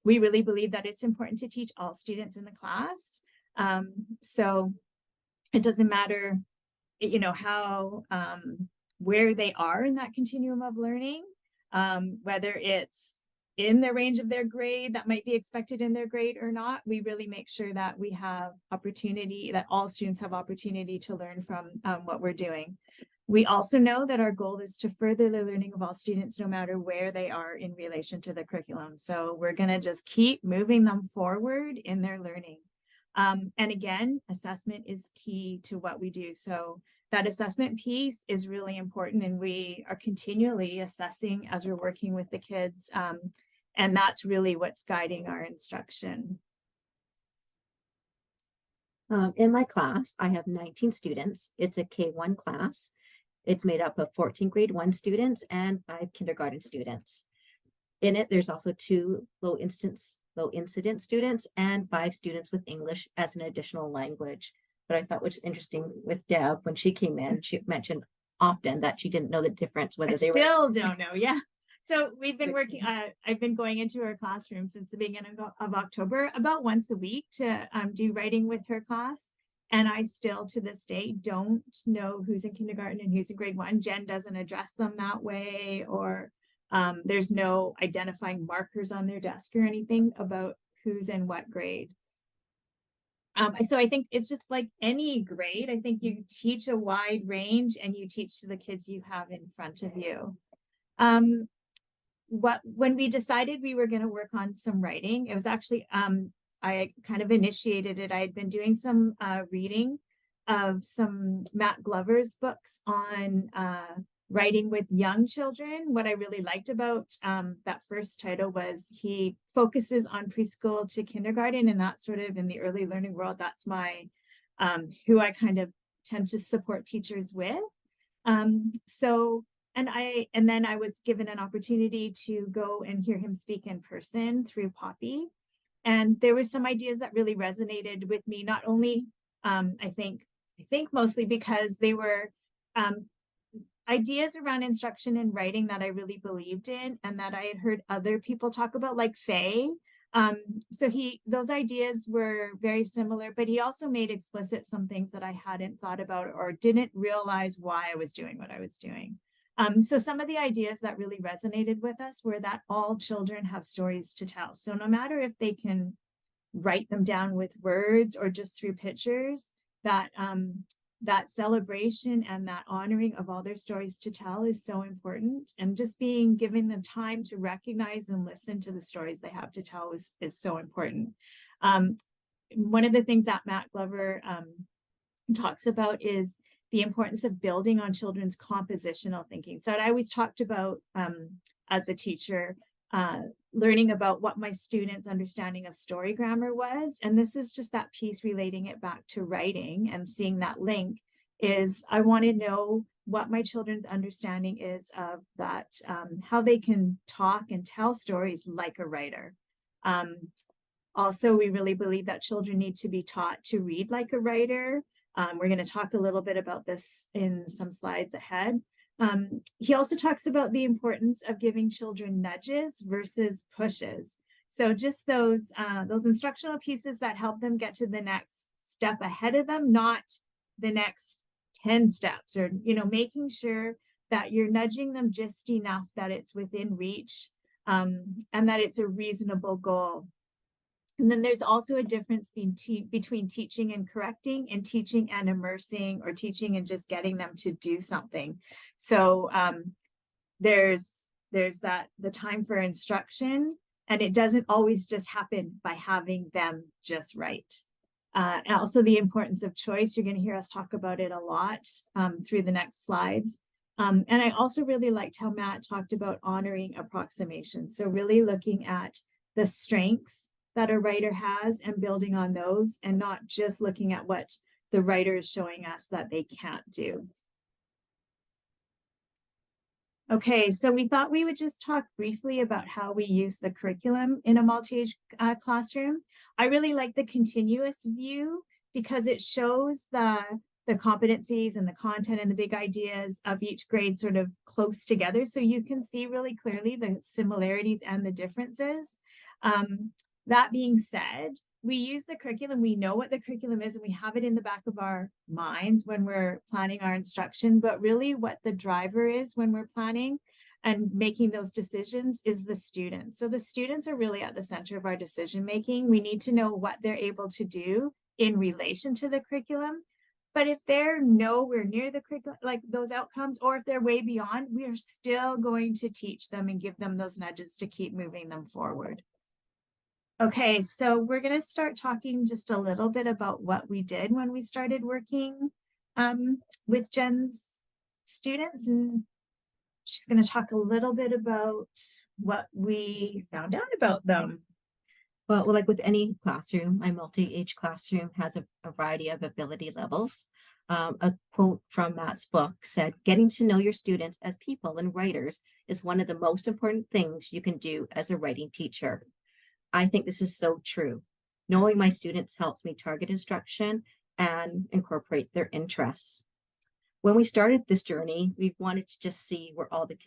We really believe that it's important to teach all students in the class. So it doesn't matter, how, where they are in that continuum of learning, whether it's in the range of their grade that might be expected in their grade or not. We really make sure that we have opportunity, that all students have opportunity to learn from what we're doing. We also know that our goal is to further the learning of all students, no matter where they are in relation to the curriculum. So we're going to just keep moving them forward in their learning. And again, assessment is key to what we do. So that assessment piece is really important, and we are continually assessing as we're working with the kids. And that's really what's guiding our instruction. In my class, I have 19 students. It's a K1 class. It's made up of 14 grade 1 students and 5 kindergarten students. In it, there's also 2 low incident students and 5 students with English as an additional language. But I thought, which is interesting with Deb, when she came in, she mentioned often that she didn't know the difference whether I they were. still don't know. Yeah. So we've been working, I've been going into her classroom since the beginning of October, about once a week to do writing with her class. And I still, to this day, don't know who's in kindergarten and who's in grade 1. Jen doesn't address them that way, or there's no identifying markers on their desk or anything about who's in what grade. So I think it's just like any grade. I think you teach a wide range and you teach to the kids you have in front of you. When we decided we were going to work on some writing, it was actually, I kind of initiated it. I had been doing some reading of some Matt Glover's books on writing with young children. What I really liked about that first title was he focuses on preschool to kindergarten, and that's sort of in the early learning world. That's my who I kind of tend to support teachers with. And then I was given an opportunity to go and hear him speak in person through Poppy. And there were some ideas that really resonated with me, not only I think mostly because they were ideas around instruction and writing that I really believed in and that I had heard other people talk about, like Faye. So those ideas were very similar, but he also made explicit some things that I hadn't thought about or didn't realize why I was doing what I was doing. So some of the ideas that really resonated with us were that all children have stories to tell. So no matter if they can write them down with words or just through pictures, that celebration and that honoring of all their stories to tell is so important. And just giving them time to recognize and listen to the stories they have to tell is so important. One of the things that Matt Glover talks about is the importance of building on children's compositional thinking. So I always talked about, as a teacher, learning about what my students' understanding of story grammar was. And this is just that piece relating it back to writing and seeing that link is I want to know what my children's understanding is of that, how they can talk and tell stories like a writer. Also, we really believe that children need to be taught to read like a writer. We're going to talk a little bit about this in some slides ahead. He also talks about the importance of giving children nudges versus pushes. So just those instructional pieces that help them get to the next step ahead of them, not the next 10 steps, or, making sure that you're nudging them just enough that it's within reach, and that it's a reasonable goal. And then there's also a difference between teaching and correcting and teaching and immersing, or teaching and just getting them to do something. So there's the time for instruction, and it doesn't always just happen by having them just write. And also the importance of choice. You're going to hear us talk about it a lot through the next slides. And I also really liked how Matt talked about honoring approximation. So really looking at the strengths that a writer has and building on those, and not just looking at what the writer is showing us that they can't do. Okay, so we thought we would just talk briefly about how we use the curriculum in a multi-age classroom. I really like the continuous view because it shows the competencies and the content and the big ideas of each grade sort of close together. So you can see really clearly the similarities and the differences. That being said, we use the curriculum, we know what the curriculum is, and we have it in the back of our minds when we're planning our instruction, but really what the driver is when we're planning and making those decisions is the students. So the students are really at the center of our decision making. We need to know what they're able to do in relation to the curriculum. But if they're nowhere near the curriculum, like those outcomes, or if they're way beyond, we are still going to teach them and give them those nudges to keep moving them forward. Okay, so we're going to start talking just a little bit about what we did when we started working with Jen's students, and she's going to talk a little bit about what we found out about them. Well, like with any classroom, my multi-age classroom has a variety of ability levels. A quote from Matt's book said, "Getting to know your students as people and writers is one of the most important things you can do as a writing teacher." I think this is so true. Knowing my students helps me target instruction and incorporate their interests. When we started this journey, we wanted to just see where all the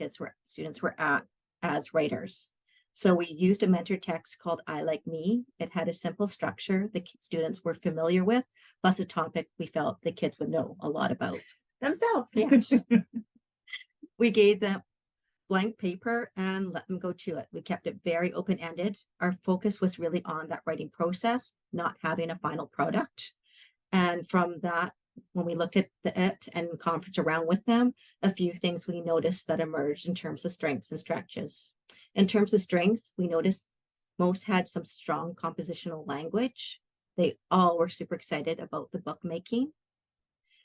students were at as writers. So we used a mentor text called I Like Me. It had a simple structure the students were familiar with, plus a topic we felt the kids would know a lot about. Themselves. Yes. We gave them blank paper and let them go to it. We kept it very open-ended. Our focus was really on that writing process, not having a final product. And from that, when we looked at it and conference around with them, a few things we noticed that emerged in terms of strengths and stretches. In terms of strengths, we noticed most had some strong compositional language. They all were super excited about the bookmaking.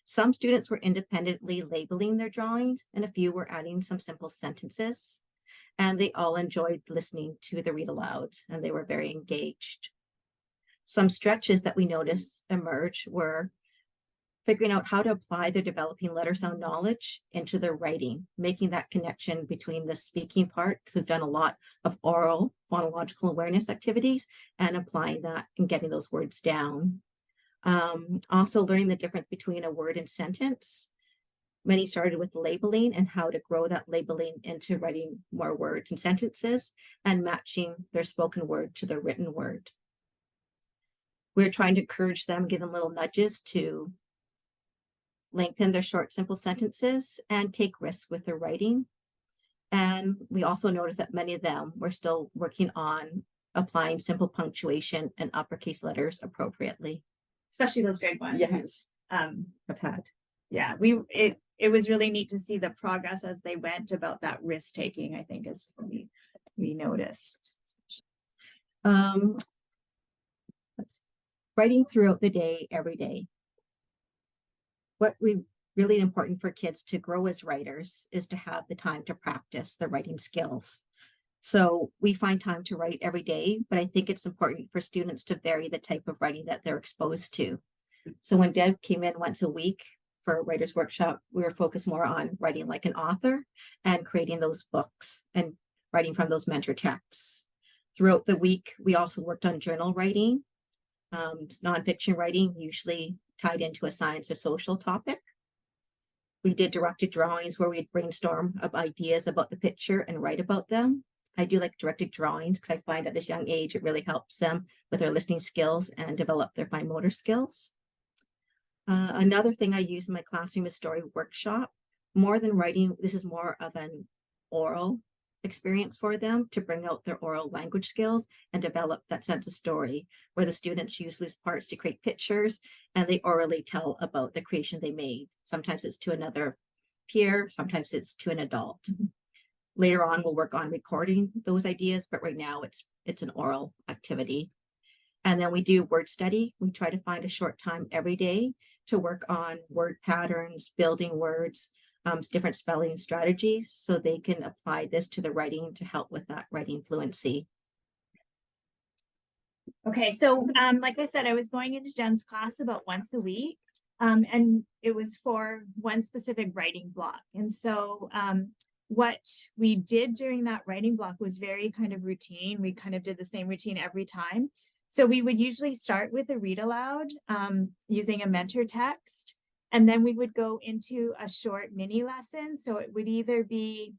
Some students were independently labeling their drawings, and a few were adding some simple sentences. And they all enjoyed listening to the read aloud, and they were very engaged. Some stretches that we noticed emerge were figuring out how to apply their developing letter sound knowledge into their writing, making that connection between the speaking part, because we've done a lot of oral phonological awareness activities, and applying that and getting those words down. Also learning the difference between a word and sentence. Many started with labeling and how to grow that labeling into writing more words and sentences and matching their spoken word to their written word. We're trying to encourage them, give them little nudges to lengthen their short, simple sentences and take risks with their writing. And we also noticed that many of them were still working on applying simple punctuation and uppercase letters appropriately. Especially those grade ones. Yes, I've had. Yeah, it was really neat to see the progress as they went about that risk taking, I think, is what we noticed. Writing throughout the day, every day. What we really important for kids to grow as writers is to have the time to practice their writing skills. So we find time to write every day, but I think it's important for students to vary the type of writing that they're exposed to. So when Deb came in once a week for a writer's workshop, we were focused more on writing like an author and creating those books and writing from those mentor texts. Throughout the week, we also worked on journal writing, nonfiction writing, usually tied into a science or social topic. We did directed drawings where we'd brainstorm of ideas about the picture and write about them. I do like directed drawings because I find at this young age, it really helps them with their listening skills and develop their fine motor skills. Another thing I use in my classroom is story workshop. More than writing, this is more of an oral experience for them to bring out their oral language skills and develop that sense of story, where the students use loose parts to create pictures and they orally tell about the creation they made. Sometimes it's to another peer, sometimes it's to an adult. Later on, we'll work on recording those ideas, but right now it's an oral activity. And then we do word study. We try to find a short time every day to work on word patterns, building words, different spelling strategies, so they can apply this to the writing to help with that writing fluency. Okay, so like I said, I was going into Jen's class about once a week, and it was for one specific writing block. And so what we did during that writing block was very kind of routine. We kind of did the same routine every time. So we would usually start with a read aloud using a mentor text, and then we would go into a short mini lesson. So it would either be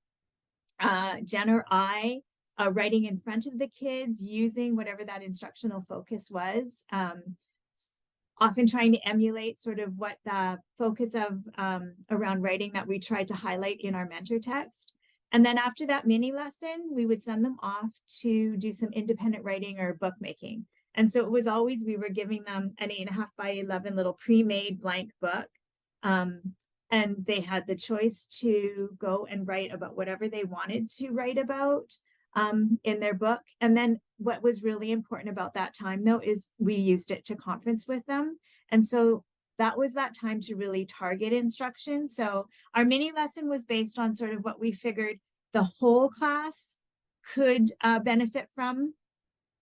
Jen or I writing in front of the kids using whatever that instructional focus was, often trying to emulate sort of what the focus of around writing that we tried to highlight in our mentor text. And then after that mini lesson, we would send them off to do some independent writing or bookmaking. And so it was always, we were giving them an 8.5 by 11 little pre-made blank book. And they had the choice to go and write about whatever they wanted to write about in their book. And then what was really important about that time, though, is we used it to conference with them. And so that was that time to really target instruction. So our mini lesson was based on sort of what we figured the whole class could benefit from.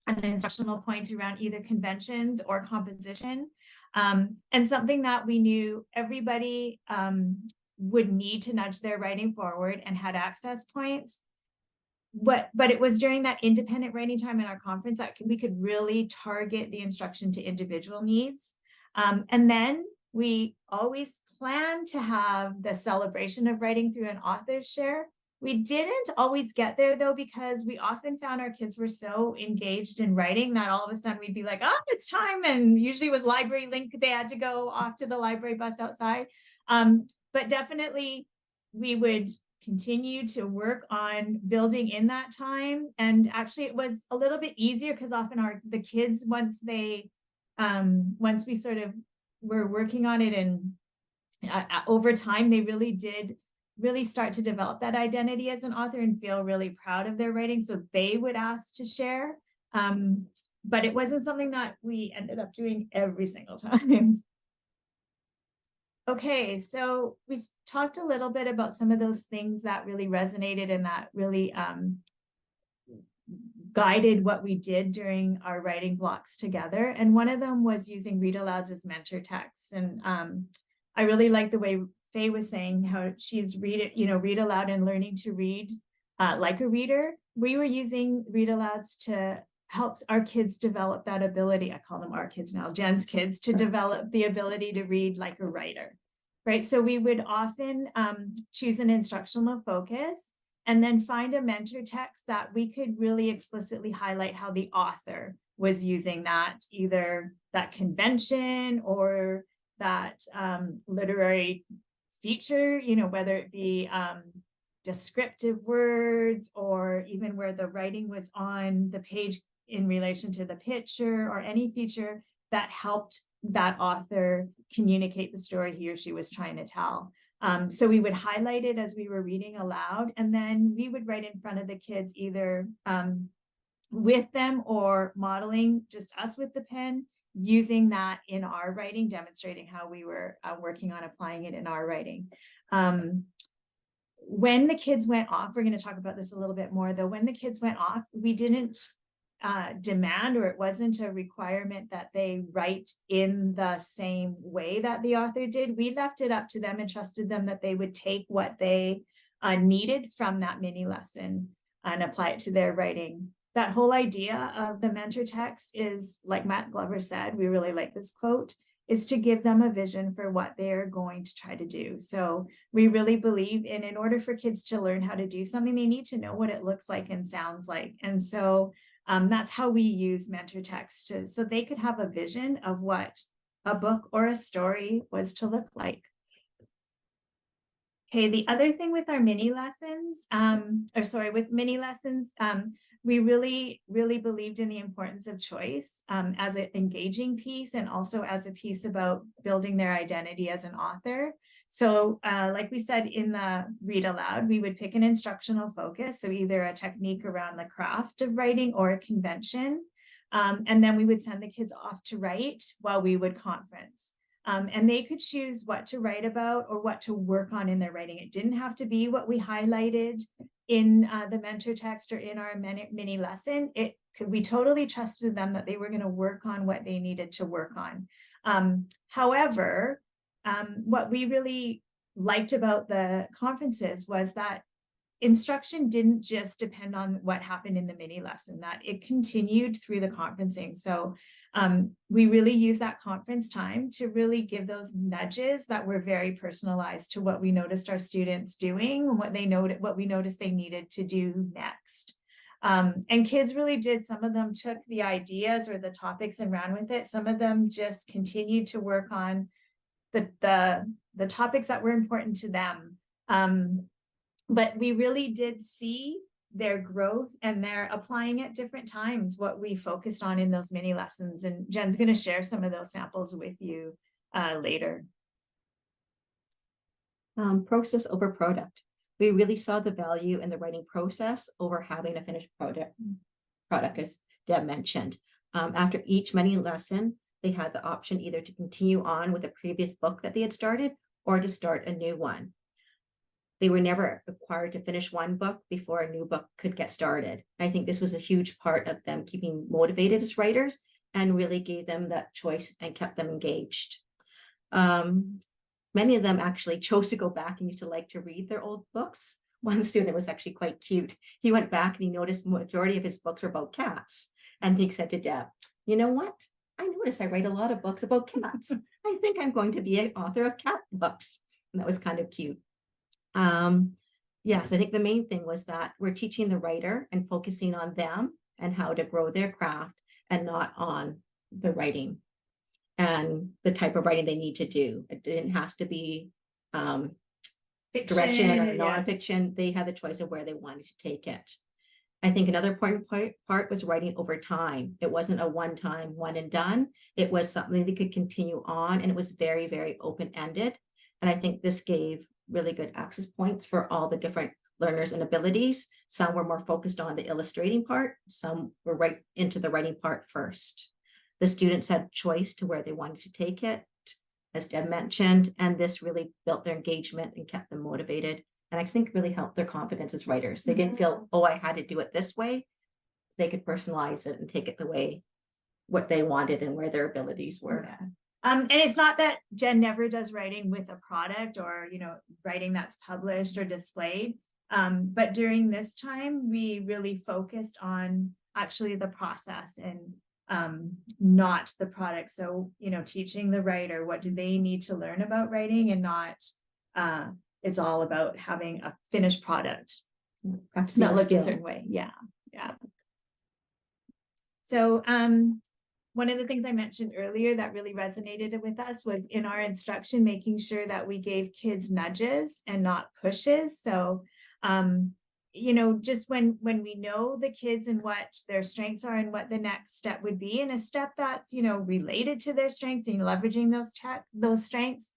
an instructional point around either conventions or composition. And something that we knew everybody would need to nudge their writing forward and had access points. But it was during that independent writing time in our conference that we could really target the instruction to individual needs. And then we always planned to have the celebration of writing through an author's share. We didn't always get there though, because we often found our kids were so engaged in writing that all of a sudden we'd be like, oh, it's time. And usually it was library link. They had to go off to the library bus outside. But definitely we would continue to work on building in that time. And actually it was a little bit easier because often the kids, once we sort of were working on it and over time, they really did start to develop that identity as an author and feel really proud of their writing. So they would ask to share. But it wasn't something that we ended up doing every single time. Okay, so we talked a little bit about some of those things that really resonated and that really guided what we did during our writing blocks together. And one of them was using read alouds as mentor texts. And I really like the way Faye was saying how she's read aloud and learning to read like a reader. We were using read alouds to help our kids develop that ability. I call them our kids now, Jen's kids, to develop the ability to read like a writer, right? So we would often choose an instructional focus and then find a mentor text that we could really explicitly highlight how the author was using that, either that convention or that literary feature, whether it be descriptive words or even where the writing was on the page in relation to the picture or any feature that helped that author communicate the story he or she was trying to tell. So we would highlight it as we were reading aloud, and then we would write in front of the kids either with them or modeling just us with the pen, using that in our writing, demonstrating how we were working on applying it in our writing. When the kids went off, we're going to talk about this a little bit more though, when the kids went off, we didn't demand, or it wasn't a requirement that they write in the same way that the author did. We left it up to them and trusted them that they would take what they needed from that mini lesson and apply it to their writing. That whole idea of the mentor text is, like Matt Glover said, we really like this quote, is to give them a vision for what they're going to try to do. So we really believe in order for kids to learn how to do something, they need to know what it looks like and sounds like. And so that's how we use mentor text so they could have a vision of what a book or a story was to look like. Okay, the other thing with our mini lessons, we really, really believed in the importance of choice as an engaging piece and also as a piece about building their identity as an author. So like we said in the read aloud, we would pick an instructional focus. So either a technique around the craft of writing or a convention. And then we would send the kids off to write while we would conference. And they could choose what to write about or what to work on in their writing. It didn't have to be what we highlighted in the mentor text or in our mini lesson. We totally trusted them that they were going to work on what they needed to work on. However, what we really liked about the conferences was that instruction didn't just depend on what happened in the mini lesson, that it continued through the conferencing. So we really use that conference time to really give those nudges that were very personalized to what we noticed our students doing and what we noticed they needed to do next. And kids really did, some of them took the ideas or the topics and ran with it. Some of them just continued to work on the topics that were important to them. But we really did see their growth and they're applying at different times what we focused on in those mini lessons. And Jen's going to share some of those samples with you later. Process over product. We really saw the value in the writing process over having a finished product, as Deb mentioned. After each mini lesson, they had the option either to continue on with a previous book that they had started or to start a new one. They were never required to finish one book before a new book could get started. I think this was a huge part of them keeping motivated as writers and really gave them that choice and kept them engaged. Many of them actually chose to go back and used to like to read their old books. One student was actually quite cute. He went back and he noticed majority of his books were about cats. And he said to Deb, you know what? I noticed I write a lot of books about cats. I think I'm going to be an author of cat books. And that was kind of cute. Yes, I think the main thing was that we're teaching the writer and focusing on them and how to grow their craft and not on the writing and the type of writing they need to do. It didn't have to be direction or nonfiction. They had the choice of where they wanted to take it. I think another important part was writing over time. It wasn't a one-time, one and done. It was something that could continue on, and it was very, very open-ended. And I think this gave really good access points for all the different learners and abilities. Some were more focused on the illustrating part. Some were right into the writing part first. The students had choice to where they wanted to take it, as Deb mentioned, and this really built their engagement and kept them motivated. And I think really helped their confidence as writers. They didn't feel, oh, I had to do it this way. They could personalize it and take it the way what they wanted and where their abilities were. Yeah. And it's not that Jen never does writing with a product or, you know, writing that's published or displayed. But during this time, we really focused on actually the process and not the product. So, you know, teaching the writer, what do they need to learn about writing, and not, it's all about having a finished product that looked a certain way. Yeah. Yeah. So, one of the things I mentioned earlier that really resonated with us was in our instruction, making sure that we gave kids nudges and not pushes. So, you know, just when we know the kids and what their strengths are and what the next step would be, and a step that's, you know, related to their strengths and leveraging those strengths,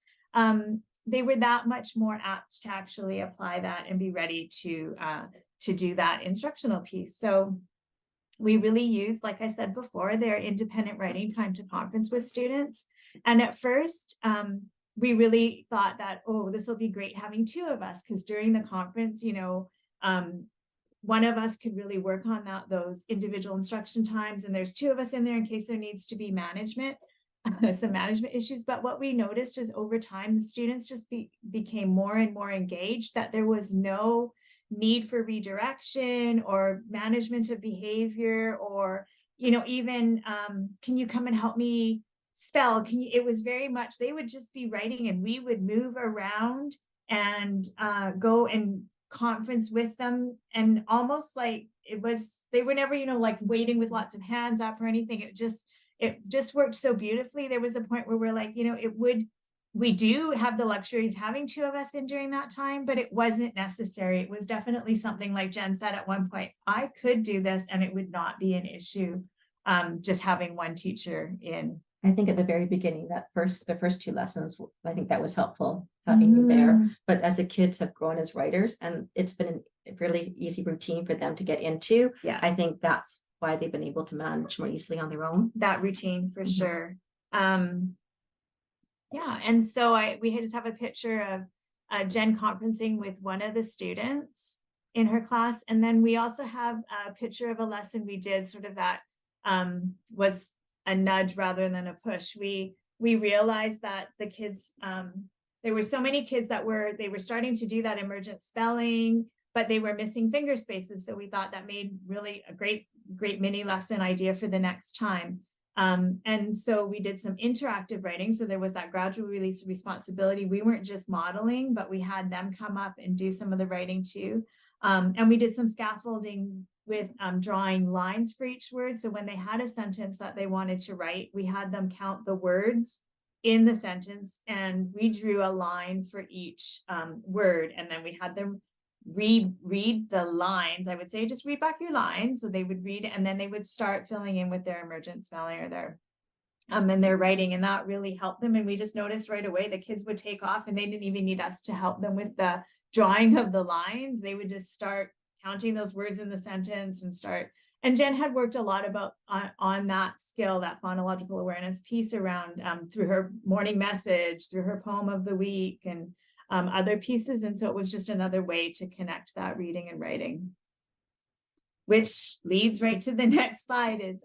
they were that much more apt to actually apply that and be ready to do that instructional piece. So we really use, like I said before, their independent writing time to conference with students. And at first, we really thought that, oh, this will be great having two of us, because during the conference, you know, one of us could really work on those individual instruction times, and there's two of us in there in case there needs to be some management issues. But what we noticed is over time, the students just became more and more engaged, that there was no need for redirection or management of behavior, or, you know, even, can you come and help me spell? It was very much, they would just be writing and we would move around and go and conference with them. And almost like they were never, you know, like waiting with lots of hands up or anything. It just worked so beautifully. There was a point where we're like, you know, we do have the luxury of having two of us in during that time, but it wasn't necessary. It was definitely something, like Jen said at one point, I could do this and it would not be an issue, just having one teacher in. I think at the very beginning, the first two lessons, I think that was helpful having you there. But as the kids have grown as writers, and it's been a really easy routine for them to get into, Yeah, I think that's why they've been able to manage more easily on their own. That routine for sure. Yeah, and so we just have a picture of Jen conferencing with one of the students in her class, and then we also have a picture of a lesson we did, sort of that was a nudge rather than a push. We realized that the kids, there were so many kids that they were starting to do that emergent spelling, but they were missing finger spaces. So we thought that made really a great mini lesson idea for the next time. And so we did some interactive writing. So there was that gradual release of responsibility. We weren't just modeling, but we had them come up and do some of the writing too. And we did some scaffolding with drawing lines for each word. So when they had a sentence that they wanted to write, we had them count the words in the sentence, and we drew a line for each word. And then we had them read the lines. I would say, just read back your lines. So they would read, and then they would start filling in with their emergent spelling or their and their writing, and that really helped them. And we just noticed right away the kids would take off, and they didn't even need us to help them with the drawing of the lines. They would just start counting those words in the sentence and Jen had worked a lot on that skill, that phonological awareness piece around through her morning message, through her poem of the week, and other pieces. And so it was just another way to connect that reading and writing. Which leads right to the next slide is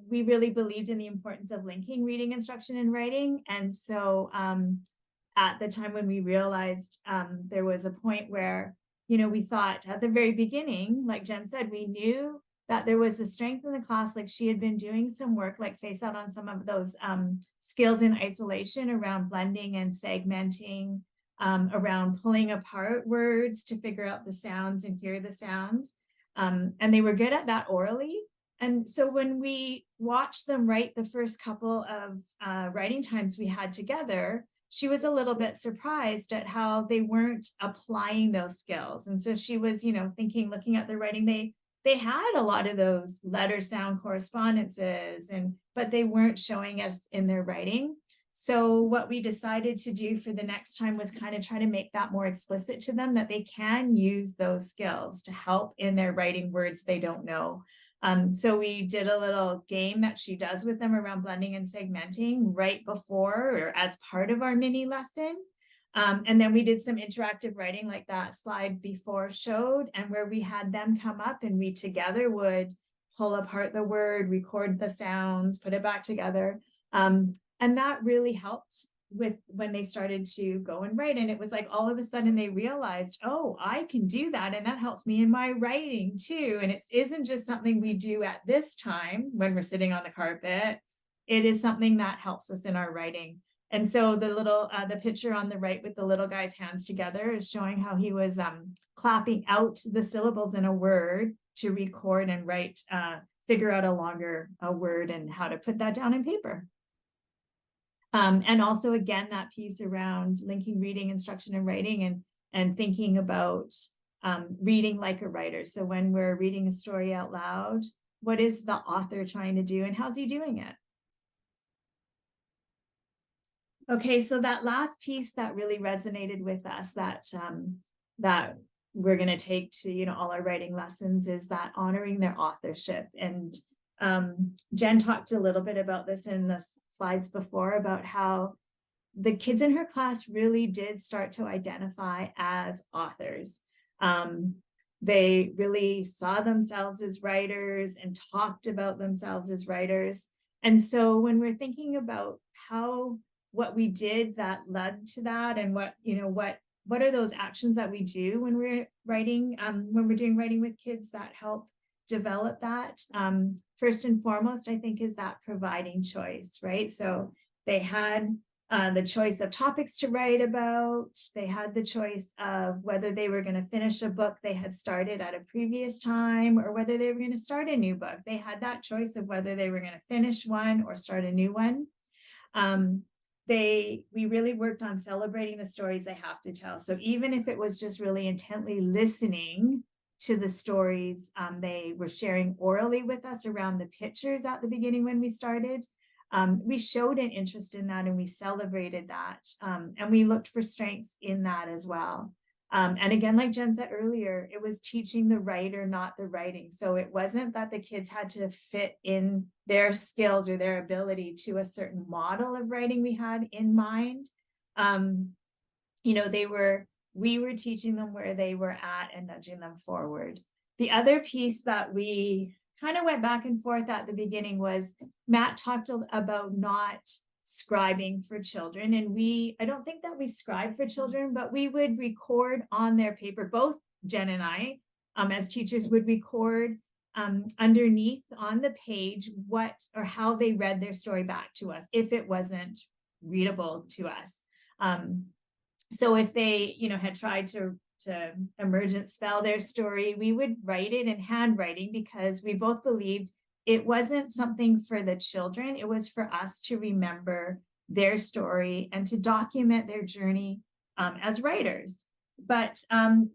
we really believed in the importance of linking reading instruction and writing. And so at the time when we realized there was a point where, we thought at the very beginning, like Jen said, we knew that there was a strength in the class, like she had been doing some work, like Faye out on some of those skills in isolation around blending and segmenting, around pulling apart words to figure out the sounds and hear the sounds. And they were good at that orally. And so when we watched them write the first couple of writing times we had together, she was a little bit surprised at how they weren't applying those skills. And so she was, thinking, looking at their writing, they had a lot of those letter sound correspondences, but they weren't showing us in their writing. So what we decided to do for the next time was kind of try to make that more explicit to them, that they can use those skills to help in their writing words they don't know. So we did a little game that she does with them around blending and segmenting right before or as part of our mini lesson. And then we did some interactive writing like that slide before showed, and where we had them come up and we together would pull apart the word, record the sounds, put it back together. And that really helped with when they started to go and write. And it was like all of a sudden they realized, oh, I can do that. And that helps me in my writing too. And it isn't just something we do at this time when we're sitting on the carpet. It is something that helps us in our writing. And so the little, the picture on the right with the little guy's hands together is showing how he was clapping out the syllables in a word to record and write, figure out a longer word and how to put that down in paper. And also, again, that piece around linking reading, instruction, and writing, and thinking about reading like a writer. So when we're reading a story out loud, what is the author trying to do and how's he doing it? Okay, so that last piece that really resonated with us, that we're going to take to all our writing lessons, is that honoring their authorship. And Jen talked a little bit about this in the slides before, about how the kids in her class really did start to identify as authors. They really saw themselves as writers and talked about themselves as writers. And so when we're thinking about what we did that led to that, and what are those actions that we do when we're writing, when we're doing writing with kids that help develop that, first and foremost, I think, is that providing choice, right? So they had the choice of topics to write about. They had the choice of whether they were going to finish a book they had started at a previous time, or whether they were going to start a new book. They had that choice of whether they were going to finish one or start a new one. We really worked on celebrating the stories they have to tell. So even if it was just really intently listening to the stories they were sharing orally with us around the pictures at the beginning when we started, we showed an interest in that and we celebrated that, and we looked for strengths in that as well. And again, like Jen said earlier, it was teaching the writer, not the writing. So it wasn't that the kids had to fit in their skills or their ability to a certain model of writing we had in mind. We were teaching them where they were at and nudging them forward. The other piece that we kind of went back and forth at the beginning was Matt talked about not scribing for children. And I don't think that we scribe for children, but we would record on their paper. Both Jen and I, as teachers, would record underneath on the page what or how they read their story back to us if it wasn't readable to us. So if they, had tried to emergent spell their story, we would write it in handwriting, because we both believed it wasn't something for the children. It was for us to remember their story and to document their journey as writers. But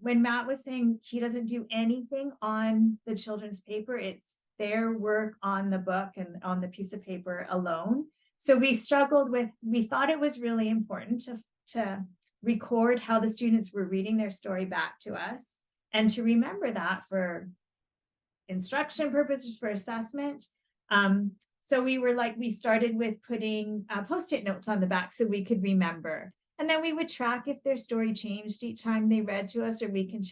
when Matt was saying he doesn't do anything on the children's paper, it's their work on the book and on the piece of paper alone. So we thought it was really important to record how the students were reading their story back to us, and to remember that for instruction purposes, for assessment. So we started with putting Post-it notes on the back so we could remember. And then we would track if their story changed each time they read to us, or we can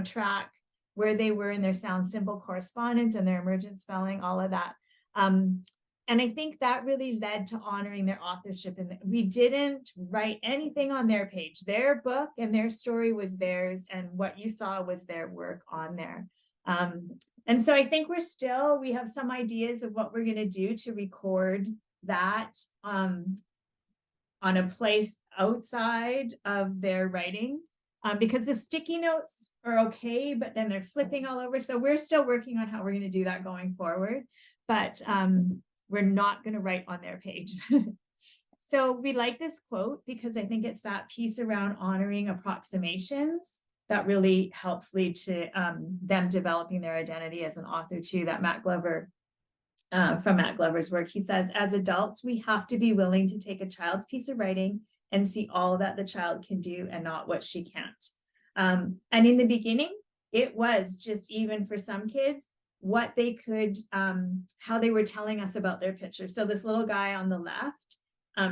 track where they were in their sound symbol correspondence and their emergent spelling, all of that. And I think that really led to honoring their authorship. And we didn't write anything on their page. Their book and their story was theirs, and what you saw was their work on there. And so I think we have some ideas of what we're going to do to record that on a place outside of their writing, because the sticky notes are okay, but then they're flipping all over. So we're still working on how we're going to do that going forward, but we're not going to write on their page. So we like this quote because I think it's that piece around honoring approximations that really helps lead to them developing their identity as an author too. That Matt Glover, from Matt Glover's work, he says, as adults, we have to be willing to take a child's piece of writing and see all that the child can do and not what she can't. And in the beginning, it was just, even for some kids, what they could, how they were telling us about their pictures. So this little guy on the left,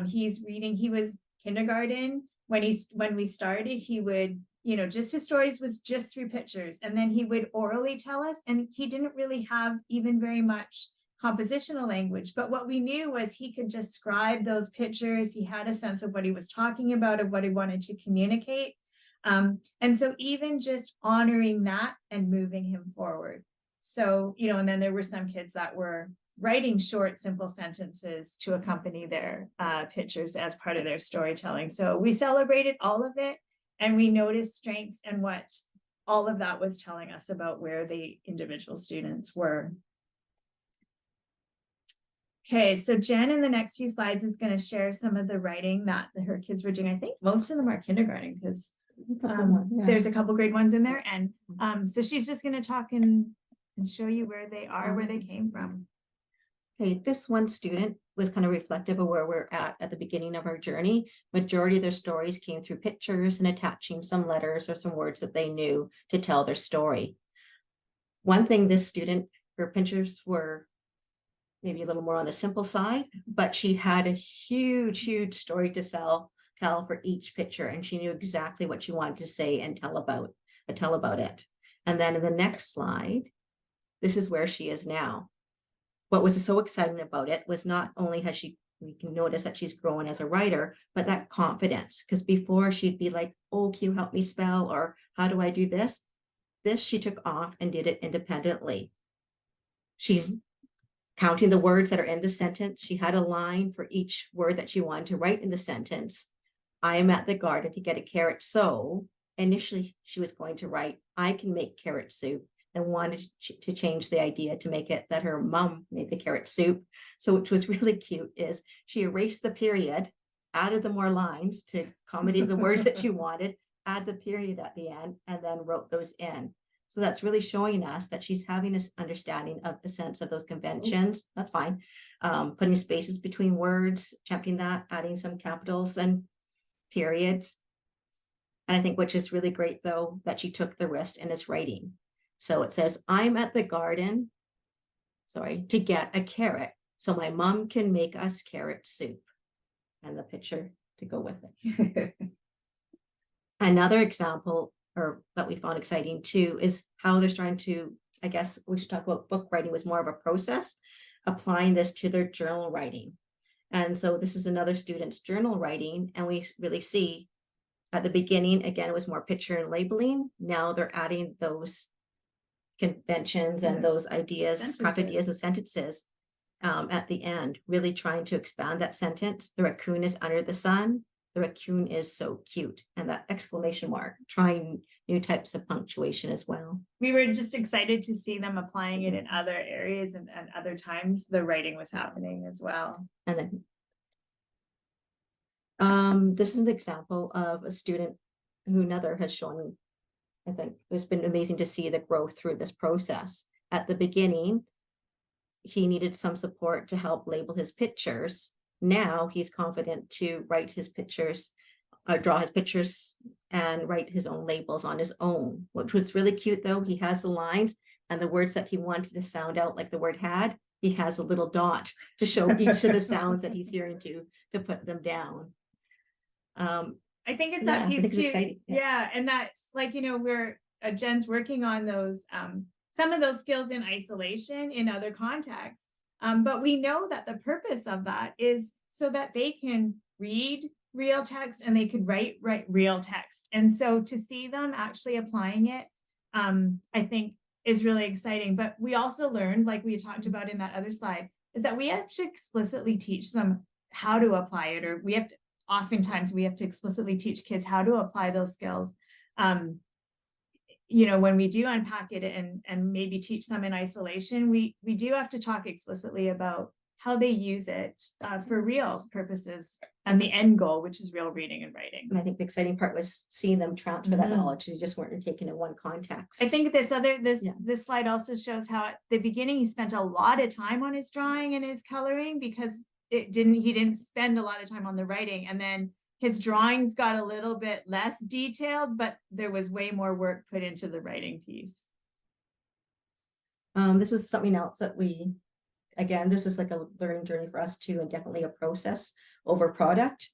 he's reading, he was kindergarten. When we started, he would, just his stories was just through pictures. And then he would orally tell us, and he didn't really have even very much compositional language. But what we knew was he could describe those pictures. He had a sense of what he was talking about, of what he wanted to communicate. And so even just honoring that and moving him forward. So, and then there were some kids that were writing short, simple sentences to accompany their pictures as part of their storytelling. So we celebrated all of it, and we noticed strengths and what all of that was telling us about where the individual students were. Okay, so Jen in the next few slides is going to share some of the writing that her kids were doing. I think most of them are kindergarten, because there's a couple grade ones in there. And so she's just going to talk and show you where they are, where they came from. Okay, this one student was kind of reflective of where we're at the beginning of our journey. Majority of their stories came through pictures and attaching some letters or some words that they knew to tell their story. One thing, this student, her pictures were maybe a little more on the simple side, but she had a huge story to tell for each picture, and she knew exactly what she wanted to say and tell about it. And then in the next slide, this is where she is now. What was so exciting about it was not only we can notice that she's growing as a writer, but that confidence, because before she'd be like, oh, can you help me spell, or how do I do this? This she took off and did it independently. She's counting the words that are in the sentence. She had a line for each word that she wanted to write in the sentence. I am at the garden to get a carrot. So initially she was going to write, I can make carrot soup, and wanted to change the idea to make it that her mom made the carrot soup. So which was really cute is she erased the period, added the more lines to accommodate the words that she wanted, add the period at the end, and then wrote those in. So that's really showing us that she's having this understanding of the sense of those conventions. That's fine. Putting spaces between words, championing that, adding some capitals and periods. And I think which is really great, though, that she took the risk and is writing. So it says, I'm at the garden, to get a carrot, so my mom can make us carrot soup. And the picture to go with it. Another example that we found exciting too is how they're trying to, I guess we should talk about book writing was more of a process, applying this to their journal writing. And so this is another student's journal writing, and we really see at the beginning, again, it was more picture and labeling. Now they're adding those conventions and those ideas, craft ideas and sentences at the end, really trying to expand that sentence. The raccoon is under the sun. The raccoon is so cute. And that exclamation mark, trying new types of punctuation as well. We were just excited to see them applying it in other areas, and other times the writing was happening as well. And then this is an example of a student who another has shown, I think it's been amazing to see the growth through this process. At the beginning, he needed some support to help label his pictures. Now he's confident to write his pictures, draw his pictures, and write his own labels on his own, which was really cute, though. He has the lines and the words that he wanted to sound out, like the word had, he has a little dot to show each of the sounds that he's hearing to put them down. I think it's Yeah, that so I think piece it's too. exciting, yeah. Yeah. And that, like, we're Jen's working on those, some of those skills in isolation in other contexts. But we know that the purpose of that is so that they can read real text and they could write real text. And so to see them actually applying it, I think is really exciting. But we also learned, like we talked about in that other slide, is that we have to explicitly teach them how to apply it, or oftentimes we have to explicitly teach kids how to apply those skills. When we do unpack it and maybe teach them in isolation, we do have to talk explicitly about how they use it for real purposes and the end goal, which is real reading and writing. And I think the exciting part was seeing them transfer that knowledge. They just weren't taken in one context. I think this slide also shows how at the beginning he spent a lot of time on his drawing and his coloring because he didn't spend a lot of time on the writing, and then his drawings got a little bit less detailed, but there was way more work put into the writing piece. This was something else that this is like a learning journey for us too, and definitely a process over product.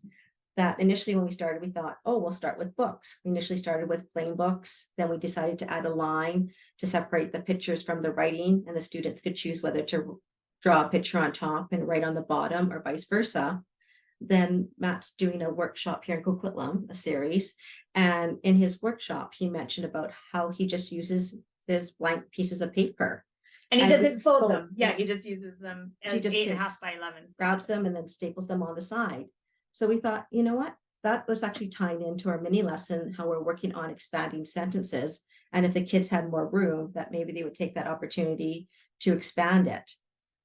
That initially when we started, we thought, oh, we'll start with books. We initially started with plain books. Then we decided to add a line to separate the pictures from the writing, and the students could choose whether to draw a picture on top and write on the bottom or vice versa. Then Matt's doing a workshop here in Coquitlam, a series. And in his workshop, he mentioned about how he just uses his blank pieces of paper. And he doesn't fold them. Yeah, he just uses them as He just 8.5 by 11. grabs them and then staples them on the side. So we thought, you know what? That was actually tying into our mini lesson, how we're working on expanding sentences. And if the kids had more room, that maybe they would take that opportunity to expand it.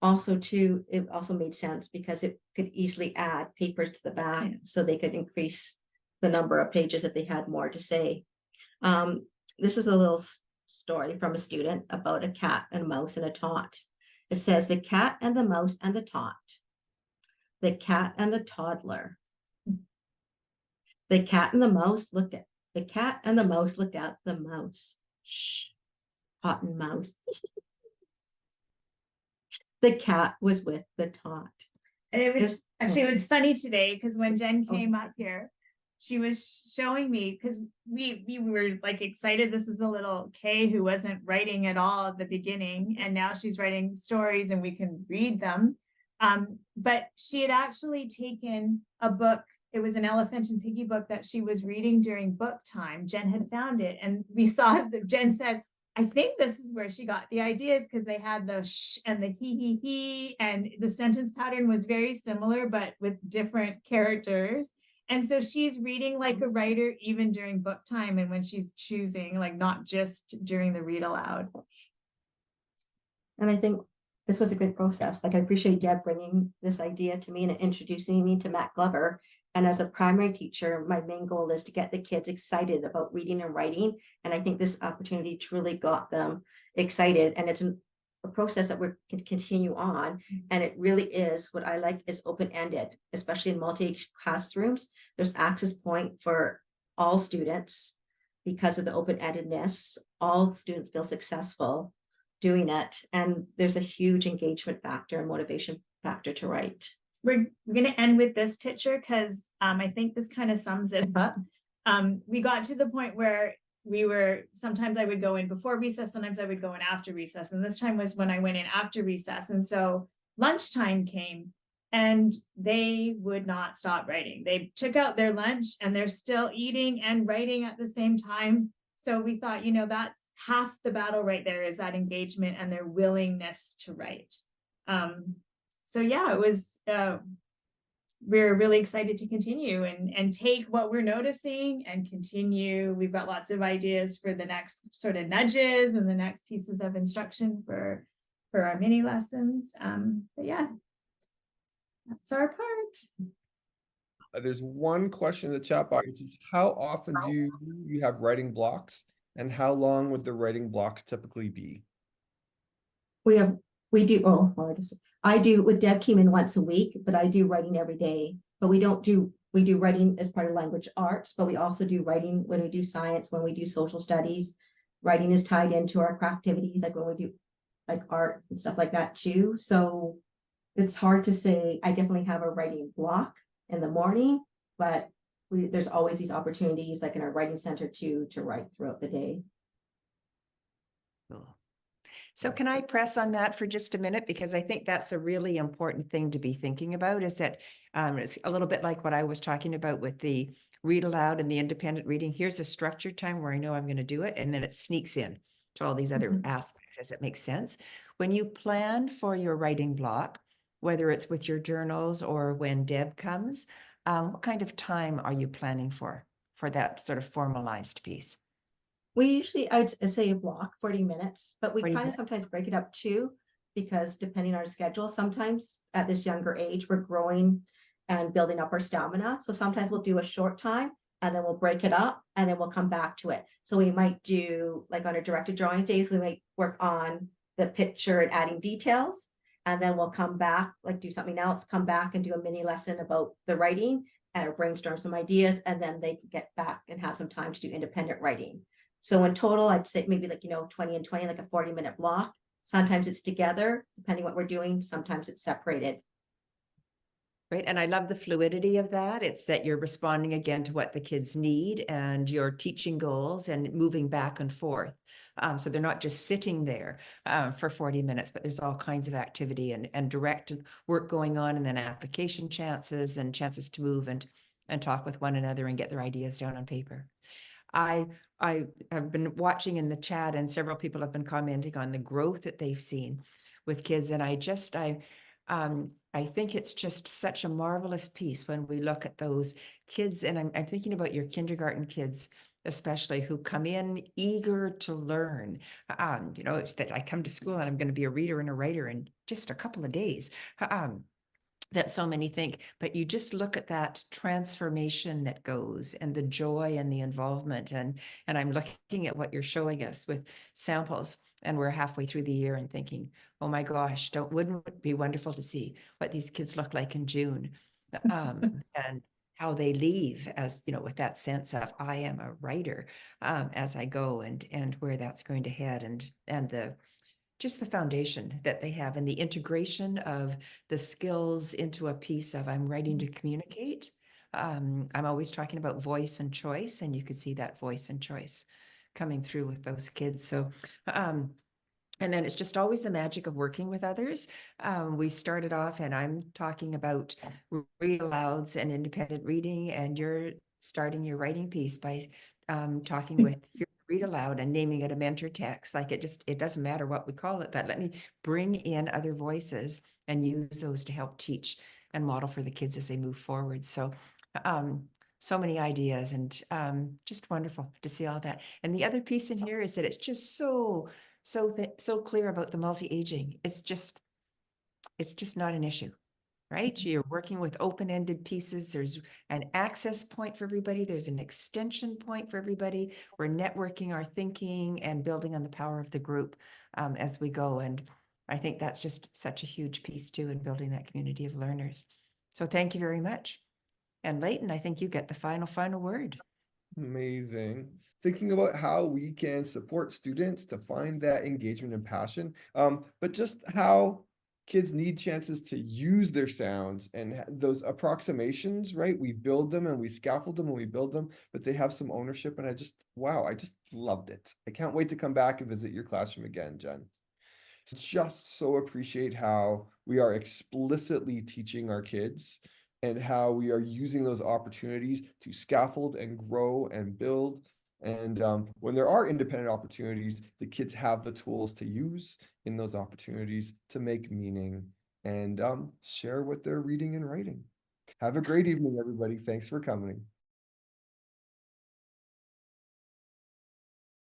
Also, too, it also made sense because it could easily add paper to the back, so they could increase the number of pages if they had more to say. This is a little story from a student about a cat and a mouse and a tot. It says, the cat and the mouse and the tot. The cat and the toddler. The cat and the mouse looked at the mouse. Shh, tot and mouse. The cat was with the tot. And it was funny today because when Jen came up here, she was showing me, because we were like excited. This is a little Kay who wasn't writing at all at the beginning, and now she's writing stories and we can read them. But she had actually taken a book. It was an Elephant and Piggy book that she was reading during book time. Jen had found it, and we saw that Jen said, I think this is where she got the ideas, because they had the shh and the he, and the sentence pattern was very similar, but with different characters. And so she's reading like a writer, even during book time, and when she's choosing, like not just during the read aloud. And I think this was a good process. Like, I appreciate Deb bringing this idea to me and introducing me to Matt Glover. And as a primary teacher, my main goal is to get the kids excited about reading and writing. And I think this opportunity truly got them excited. And it's a process that we can continue on. And it really is, what I like is open-ended, especially in multi-age classrooms. There's access point for all students because of the open-endedness. All students feel successful doing it. And there's a huge engagement factor and motivation factor to write. We're going to end with this picture because I think this kind of sums it up. We got to the point where sometimes I would go in before recess, sometimes I would go in after recess. And this time was when I went in after recess. And so lunchtime came and they would not stop writing. They took out their lunch and they're still eating and writing at the same time. So we thought, that's half the battle right there, is that engagement and their willingness to write. So yeah, it was, we're really excited to continue and take what we're noticing and continue. We've got lots of ideas for the next sort of nudges and the next pieces of instruction for our mini lessons. But yeah, that's our part. There's one question in the chat box, which is, how often do you have writing blocks, and how long would the writing blocks typically be? We do, I guess I do with Deb came in once a week, but I do writing every day. But we do writing as part of language arts, but we also do writing when we do science, when we do social studies. Writing is tied into our craft activities, like when we do like art and stuff like that too. So it's hard to say. I definitely have a writing block in the morning, but there's always these opportunities, like in our writing center to write throughout the day. Cool. So can I press on that for just a minute? Because I think that's a really important thing to be thinking about, is that it's a little bit like what I was talking about with the read aloud and the independent reading. Here's a structured time where I know I'm going to do it, and then it sneaks in to all these other aspects as it makes sense. When you plan for your writing block, whether it's with your journals or when Deb comes, what kind of time are you planning for that sort of formalized piece? We usually, I'd say a block, 40 minutes, but we 40 kind of minutes? sometimes break it up too, because depending on our schedule, sometimes at this younger age, we're growing and building up our stamina. So sometimes we'll do a short time and then we'll break it up and then we'll come back to it. So we might do, like on our directed drawing days, we might work on the picture and adding details. And then we'll come back, like do something else, come back and do a mini lesson about the writing and brainstorm some ideas. And then they can get back and have some time to do independent writing. So in total, I'd say maybe like, 20 and 20, like a 40-minute block. Sometimes it's together, depending what we're doing. Sometimes it's separated. Right. And I love the fluidity of that. It's that you're responding again to what the kids need and your teaching goals and moving back and forth. So they're not just sitting there for 40 minutes, but there's all kinds of activity and direct work going on, and then application chances and chances to move and talk with one another and get their ideas down on paper. I have been watching in the chat, and several people have been commenting on the growth that they've seen with kids. And I think it's just such a marvelous piece when we look at those kids. And I'm thinking about your kindergarten kids, especially, who come in eager to learn. It's that I come to school and I'm going to be a reader and a writer in just a couple of days. That so many think, but you just look at that transformation that goes, and the joy and the involvement. And I'm looking at what you're showing us with samples, and we're halfway through the year and thinking, oh my gosh, wouldn't it be wonderful to see what these kids look like in June, and how they leave, as with that sense of I am a writer as I go, and where that's going to head, and just the foundation that they have, and the integration of the skills into a piece of I'm writing to communicate. I'm always talking about voice and choice, and you could see that voice and choice coming through with those kids. So, and then it's just always the magic of working with others. We started off, and I'm talking about read alouds and independent reading, and you're starting your writing piece by talking with your read aloud and naming it a mentor text. Like it doesn't matter what we call it, but let me bring in other voices and use those to help teach and model for the kids as they move forward. So, so many ideas, and just wonderful to see all that. And the other piece in here is that it's just so clear about the multi-aging. It's just not an issue. Right? You're working with open-ended pieces. There's an access point for everybody. There's an extension point for everybody. We're networking our thinking and building on the power of the group as we go. And I think that's just such a huge piece too, in building that community of learners. So thank you very much. And Leyton, I think you get the final word. Amazing. Thinking about how we can support students to find that engagement and passion, but just how kids need chances to use their sounds and those approximations, right? We build them and we scaffold them and we build them, but they have some ownership. And I just loved it. I can't wait to come back and visit your classroom again, Jen. Just so appreciate how we are explicitly teaching our kids and how we are using those opportunities to scaffold and grow and build. And when there are independent opportunities, the kids have the tools to use in those opportunities to make meaning and share what they're reading and writing. Have a great evening, everybody. Thanks for coming.